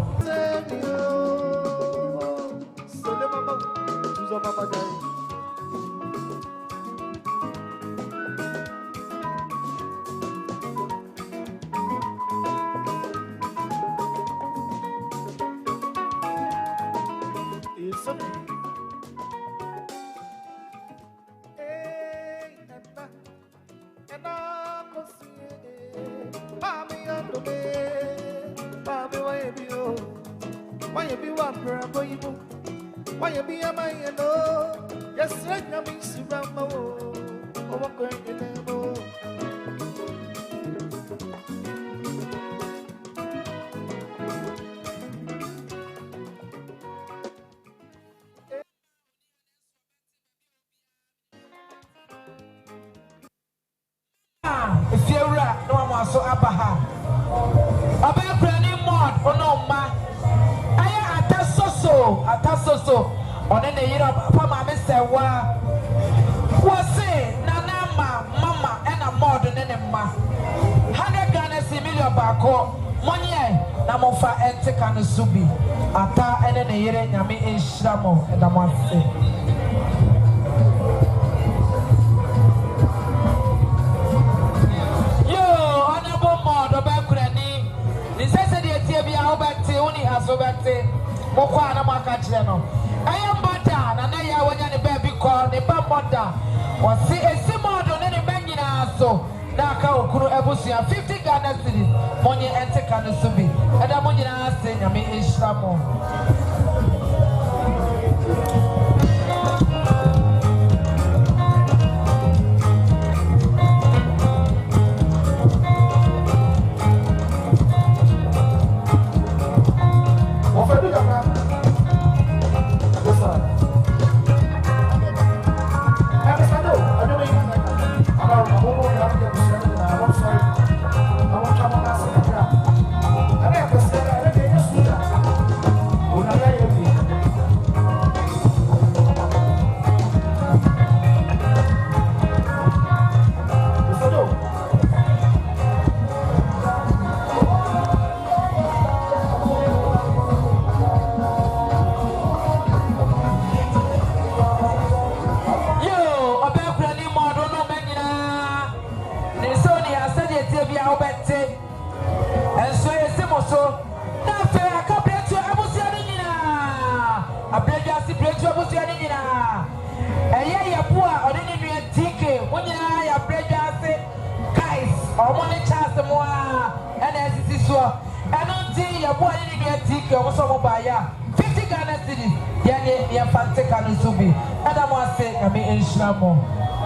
if you are no one so abaha about granny mod ono ma aya atasoso on the year of mama me say wa say nana mama and a mod and ma 100 Ghana million baako money na mo fa ente kan subi ata ene ne yere nyame enhyira mo and am ase Asante mokwa na maka kire no ayambada na na ya wonya ne baby call ne ba moda wasi esimodo ne banyina so na aka okuru ebusia 50 Ghana cedis monye ente kan subi eda monyina ase nyame enhyira mo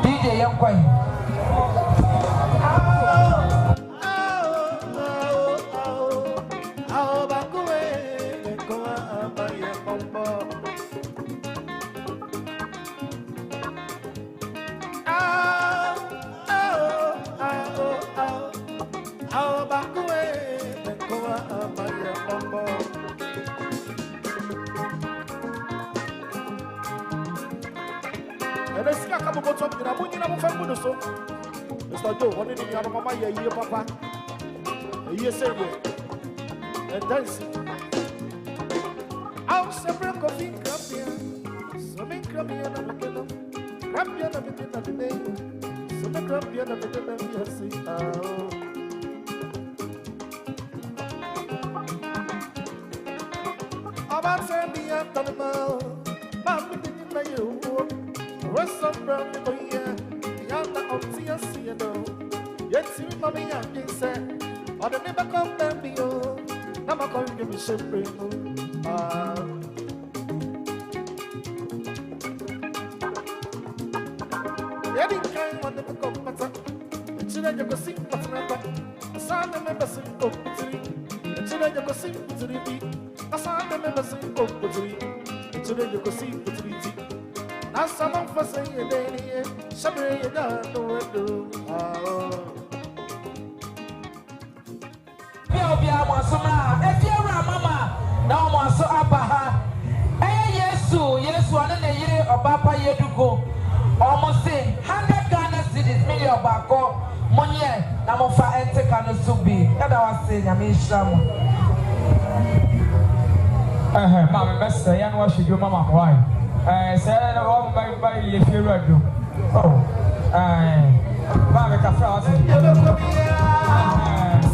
DJ Yankwai Mr. Joe, what did you have mama ye papa? Ye say and dance. I'll separate coffee crab here. Some crab here and a little crab here and a bit of the name. Some crab here and a bit of the see. About send me up to the mouth. Mammy didn't know you. Rest of brown for you. See you know. Yet see mommy and said, or the never come back me. Now I'm going to give me shame. Any kind of never come better. The children you go sing for the son remember sing go putri. The children you go sing to the beat. The son remember sing go putri. The children you go sing to the beat. As someone for saying a day, Shabby, you don't know what to do. If you're a mama, now Maso Abaha. Yes, one in a year of Papa Yedugo. Almost say 100 Ghana cedis, million back, money. Namofa ente kanu subi. Yada wase nyame nhyira Mama best yan wa should mama why? Say na wa by ye fear do. Oh. Mama ka fra wase.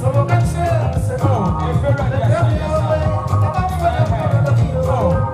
So can say oh, if you're ready. Oh.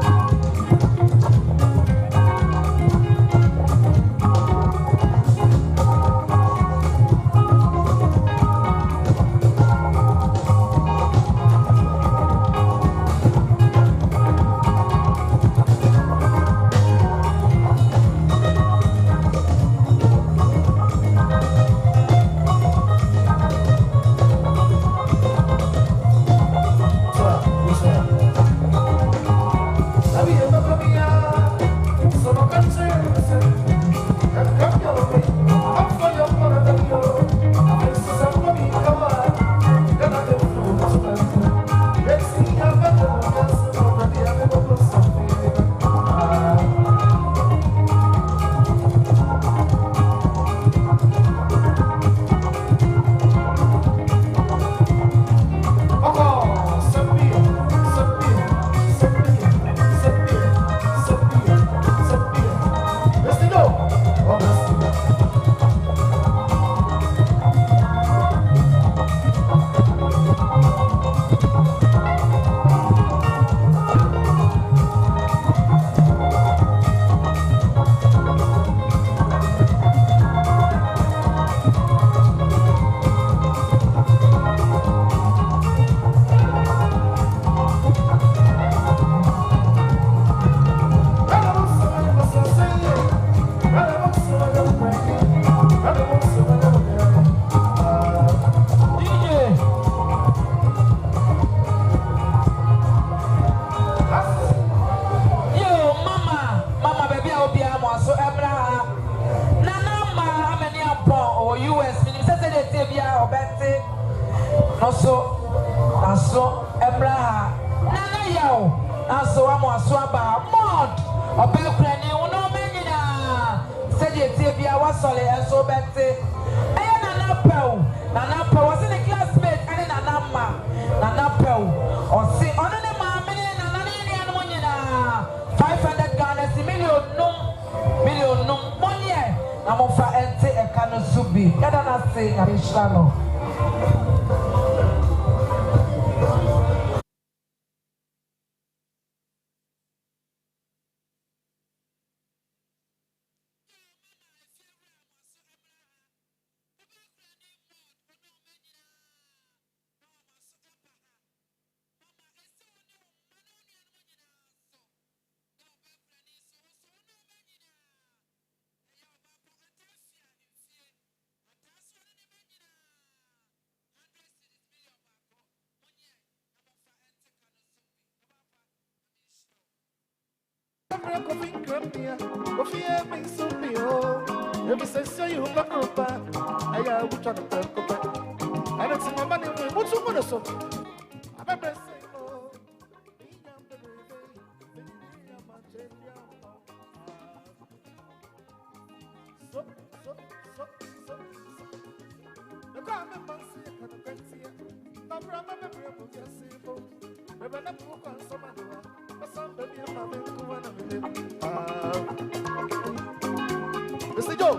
Mr. Joe,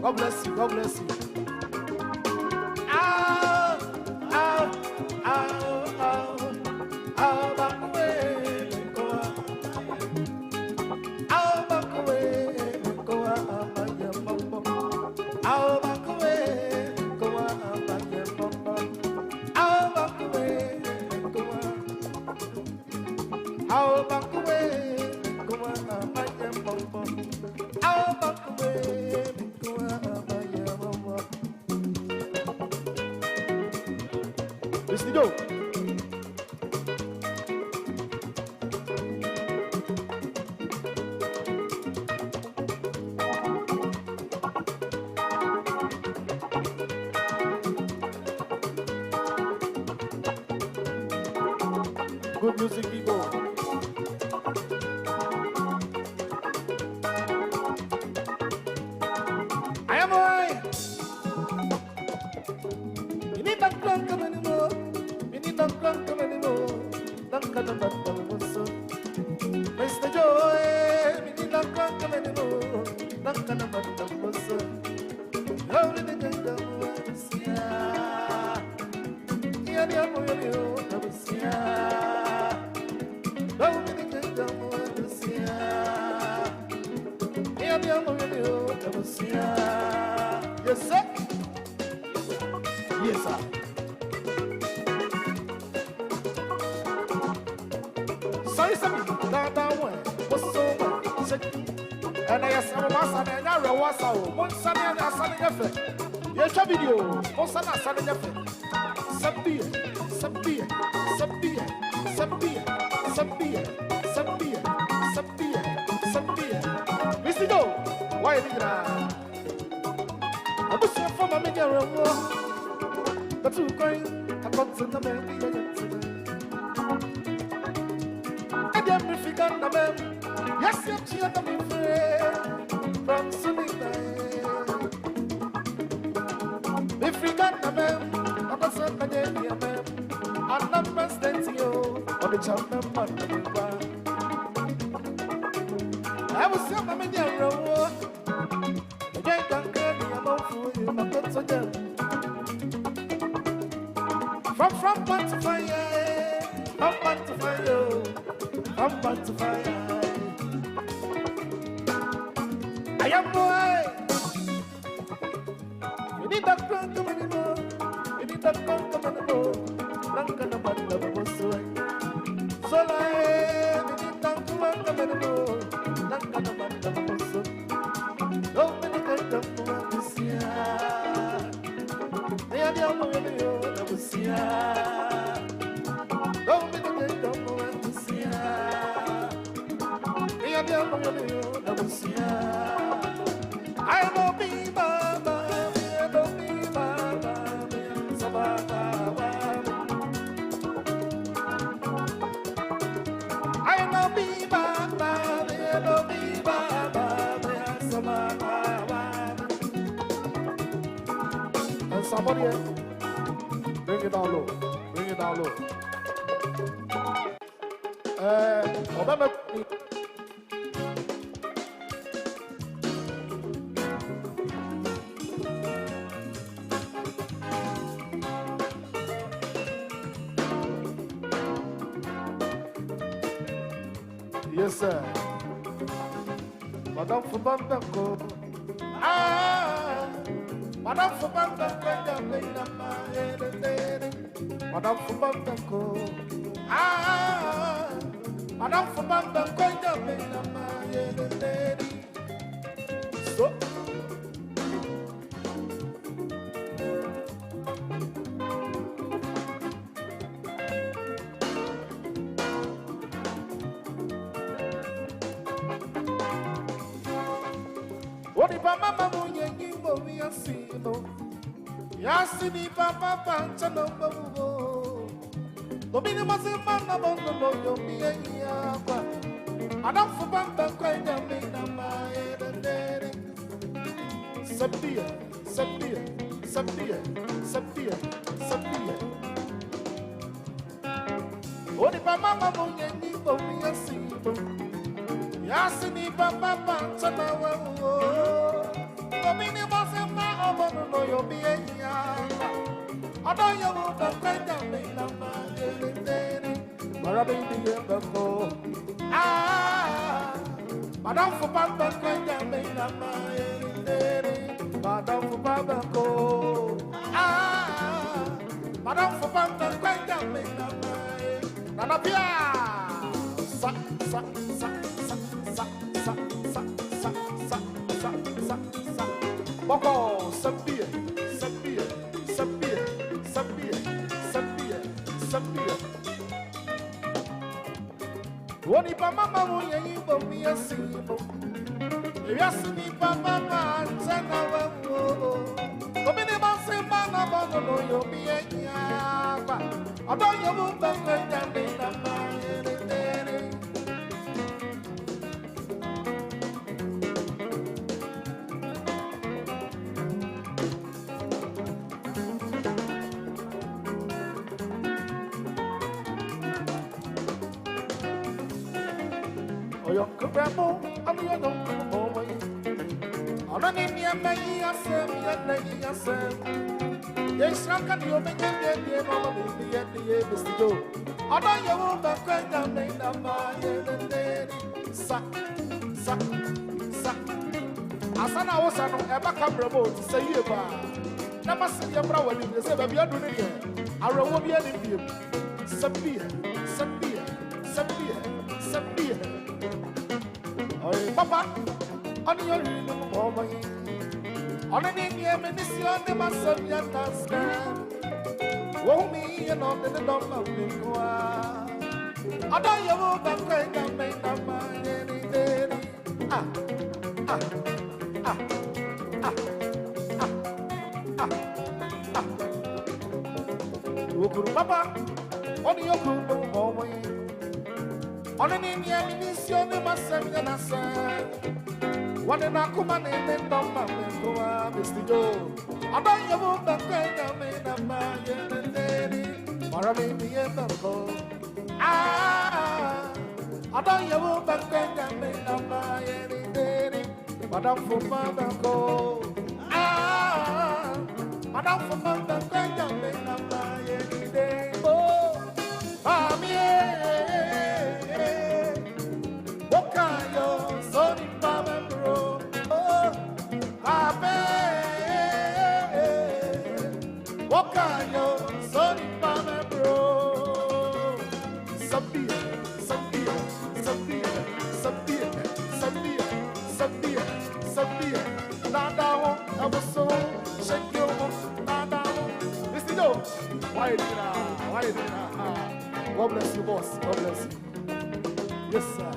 God bless you, God bless you. Mr. Joe. Good music, people. I am alright. Mr. Joy, me did not come anymore. Not gonna band of us. How did they get the words? Yeah, the other way, yeah. How did they get the words? Yeah, the other way, yeah. Yes, sir. Yes, sir. Sorry, that one was so much. And I asked my master, and I was out. One Sunday, and I sang a fair. Yes, a video. One Sunday, I sang a fair. Some beer, some beer, some beer, some beer, some beer, some beer, some beer, some beer. Mr. Do, why did I? I was here for my media. But you going, I got to the baby. Yes, yes, you are my friend from Sunita. If we got the man, I'm a son of a man. I'm not president, you or the champion. I was your mamma, dear. The day can carry a mouth for you, but that's again. From one to fire, from one to fire. I'm about to fire. I am boy. You need that gun to many more. You need that gun to many more. Rank and a band of us. So I need that gun to many more. Rank and a band of us. Don't many get them to this year. They are the only way to see. Don't many get them to this year. I don't be Baba, I don't be Baba, so Baba. I don't be Baba, I don't be Baba, so Baba. And somebody bring it down low, bring it down low. Obama. Yes, sir. Madame Fubambako. Madame Fubambako. Madame Fubambako. Madame Fubambako. So. What if Mama Munyangi Movi Asino? Yasini Papa Panchano Babu. Domini Masimana Bono Yomi Yapa. Madame Fubamba Quenda Mina Maede. Sabia, Sabia, Sabia, Sabia, Sabia. What if Mama Munyangi Movi Asino? Yasini Papa Panchana Wabu. Domini Masima Obono Yomi Yapa. I don't know what the kind of me, Marabin the Bako. Madame Fubamba kind of me, Madame Fubamba. Madame Fubamba kind of me, Nanapia. Sa, sa, sa, sa, sa, sa, sa, sa, sa, sa, sa. Boko, Sabia, Sabia, Sabia. Sabia. Woni pa mama moya yimbo miya simo. Yasini pa mama antena wawo. Komini masema na bono no yo miya nyaba. Ado yo mumba kwenda mina maere. your grandma, I'm your boy. I'm not in your money, I said, I said. Yes, I can do make it, Mama, baby, at the end, Mr. Joe. I know you won't back down, made up my head. Suck. Asana was an ever camera boat to say you are. Never see your brother in the same way. I will be an Indian. Sabia. Oh, Papa, on your room, on an Indian ministry, the master of your task. Won't me and on the dog of me. I know you won't back down, make up my head. Papa, on your group of boy. On an Indian mission, the master of the sun. What an Akuman and then Mr. Joe. I know you won't back down, made up my head. Or I may be a member. I know you won't back down, made up my head. Madame for Mother go. Madame for Mother go. Made up my head. Oh, Mammy. What kind of sorry, Mama, bro? Oh, Papa. What kind of sorry, Mama, bro? Sabia. Nada, I was so shake you. Nada, Mr. Joe. Why did I? God bless you, boss. God bless you. Yes, sir.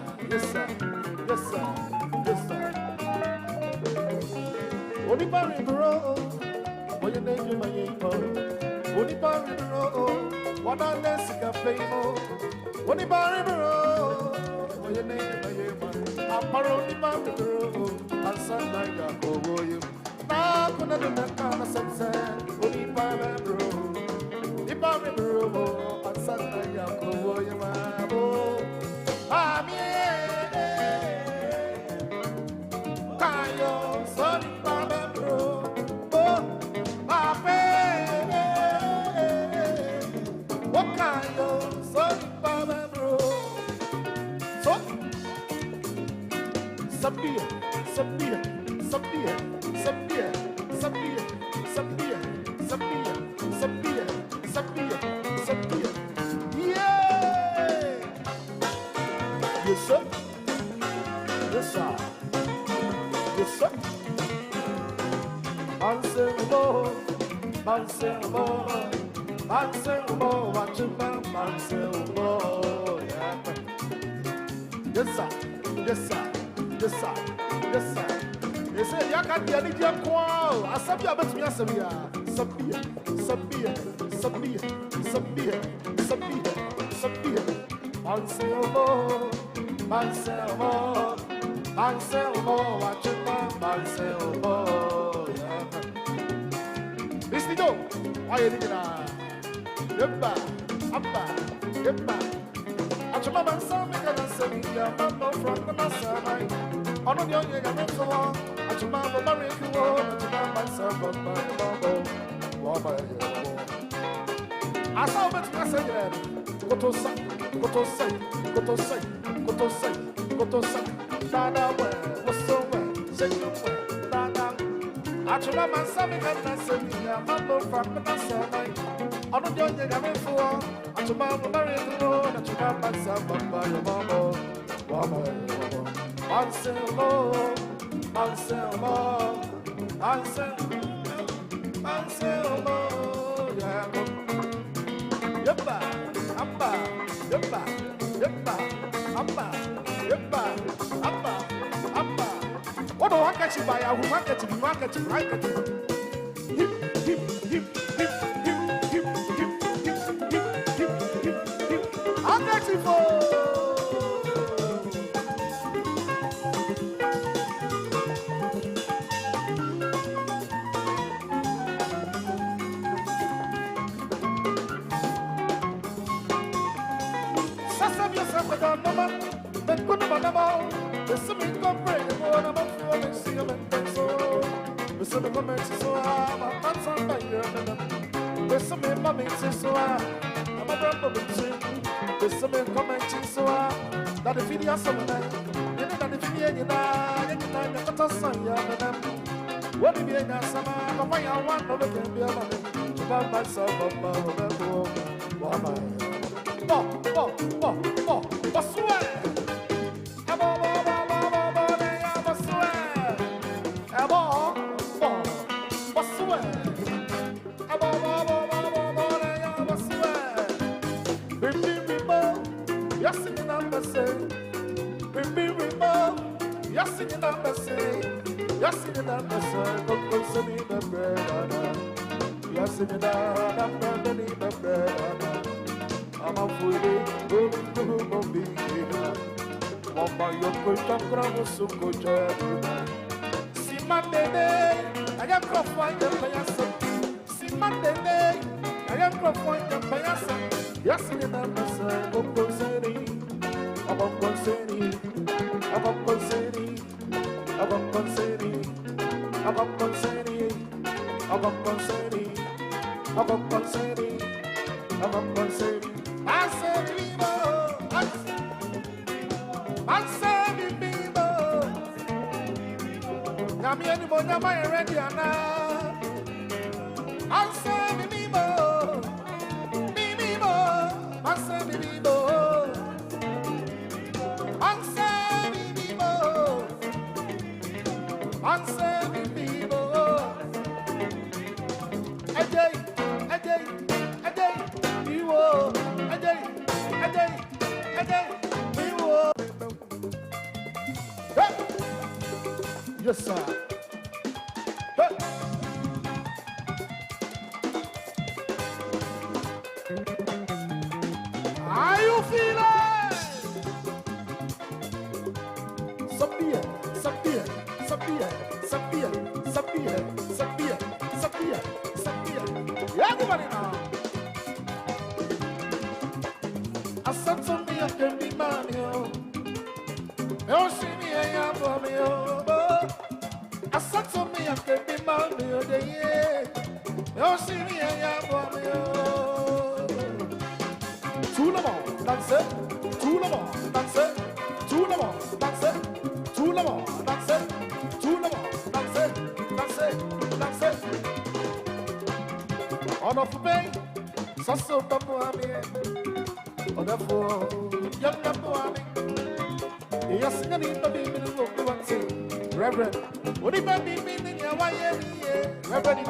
Only bro. What you name you, my name? Only bro. What I dance in cafe. Only bro. What you name you, my name? I'm only bro. Asante, oh, you. Now, gonna do that kind of sunset. Only bro. Ibami bro. Asante, oh, you, my boy. Kayo, sorry, Baba bro. Oh, Papa. What kayo, sorry, Baba bro. So, Sabia. Yeah. Yes, sir. Marcelo, what you want, Marcelo? Yes, sir. They say, you can't get it, you're qual. I said, you bet me, Sabia. Marcelo, what you want, Marcelo? Mr. Joe, why are you doing that? Yeppa. I told my man, son, because I said, yeah, I'm from the master. On the young, you got so long. I told my mother, I told my son, but my I saw what I said. Go to say. Dada, what's so well? Say your way. Dada. I told my man, son, because I said, yeah, I'm from the master. On the young, you got so long. I told my mother, I told my son, but my mama. Marcelo, yeah. Yeppa. What do I catch you by? I will market you, right? I'll get you for. Good manamo, the swimming company, one of my falling seal and so. The swimming company, so I'm a handsome by your the swimming mommy, so I'm a brother. The swimming company, so that the video summer night, you know that the video, you know, the cutter son, you what if you ain't summer? But why I want to look be a money to buy myself a bubble. What's swear? I'm a foodie, go be Mama, your coach, I'm so good. See my day, I am crop the payas. See my day, I am crop the payas. Yes, in the numbers, I'm concerning. I'm concerning. I'm concerning. I'm concerning. I'm concerning. I'm concerning. I'm concerning. I'm concerning. I said, I said, I'm here to know my ready now. I said, I said, I said, yes, sir. Hey. How you feeling? Sabia, sabia, sabia, sabia, sabia, sabia, sabia, sabia. Everybody now. Asante, I can be man, yo. You see me, I am for me, oh. Asante, I can be man, yo. You see me, I am for me, oh. Tout le monde danse, tout le monde danse, tout le monde danse, tout le monde danse, tout le monde danse, danse, danse. On a fait, ça se passe pour moi. On a fait, y'a pas pour moi. Yes, I need to be in the book to say, Reverend, what if I be in your way? Reverend,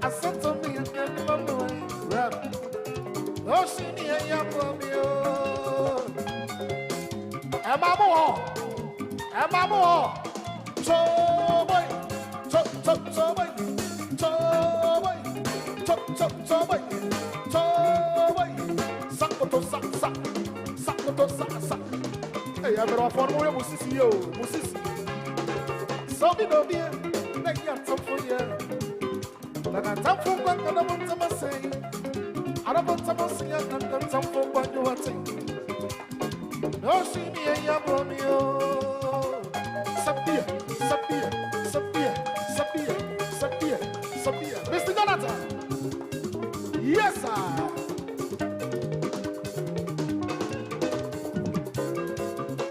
I said to me, I can't remember the way. Reverend, oh, see me, I am for me. Am I more? Am I more? So, boy, so, boy, so, boy, Sakoto, sak. Hey, I'm going to follow you, Musisi, yo, Musisi. So, we don't be a top for you. And I tap for what I want to say. I don't want to say, I don't tap for what you are saying. No, see me, I am from you. Sabia. Mr. Jonathan. Yes, sir.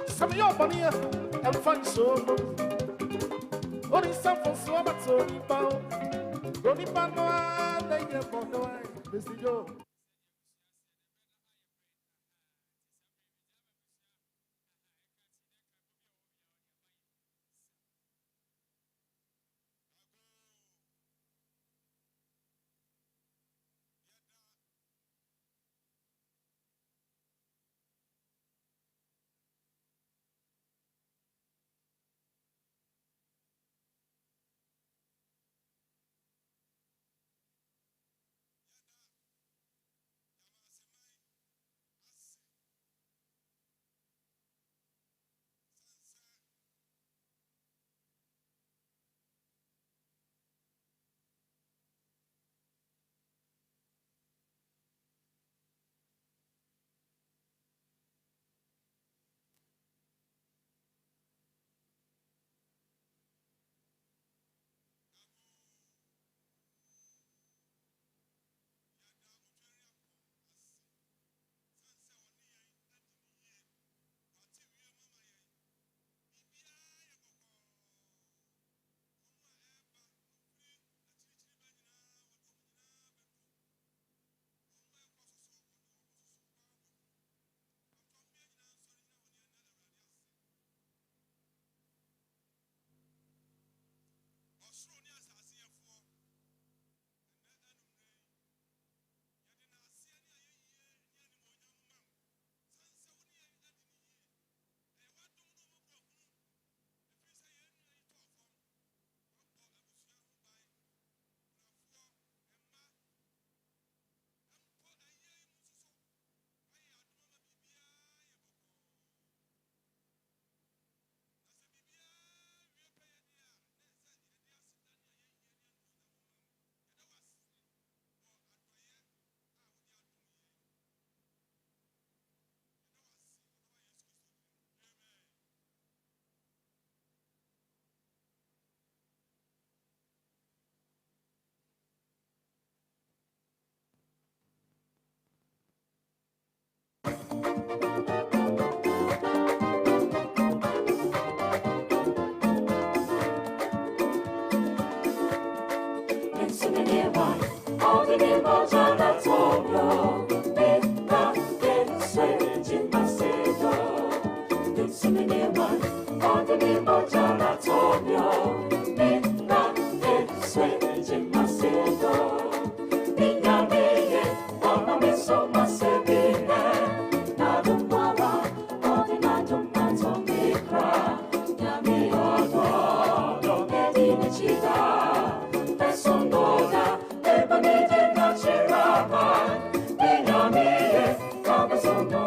Some of your money and fun so only some for so much so Ronnie Panoa, they get for the way. Mr. Joe. So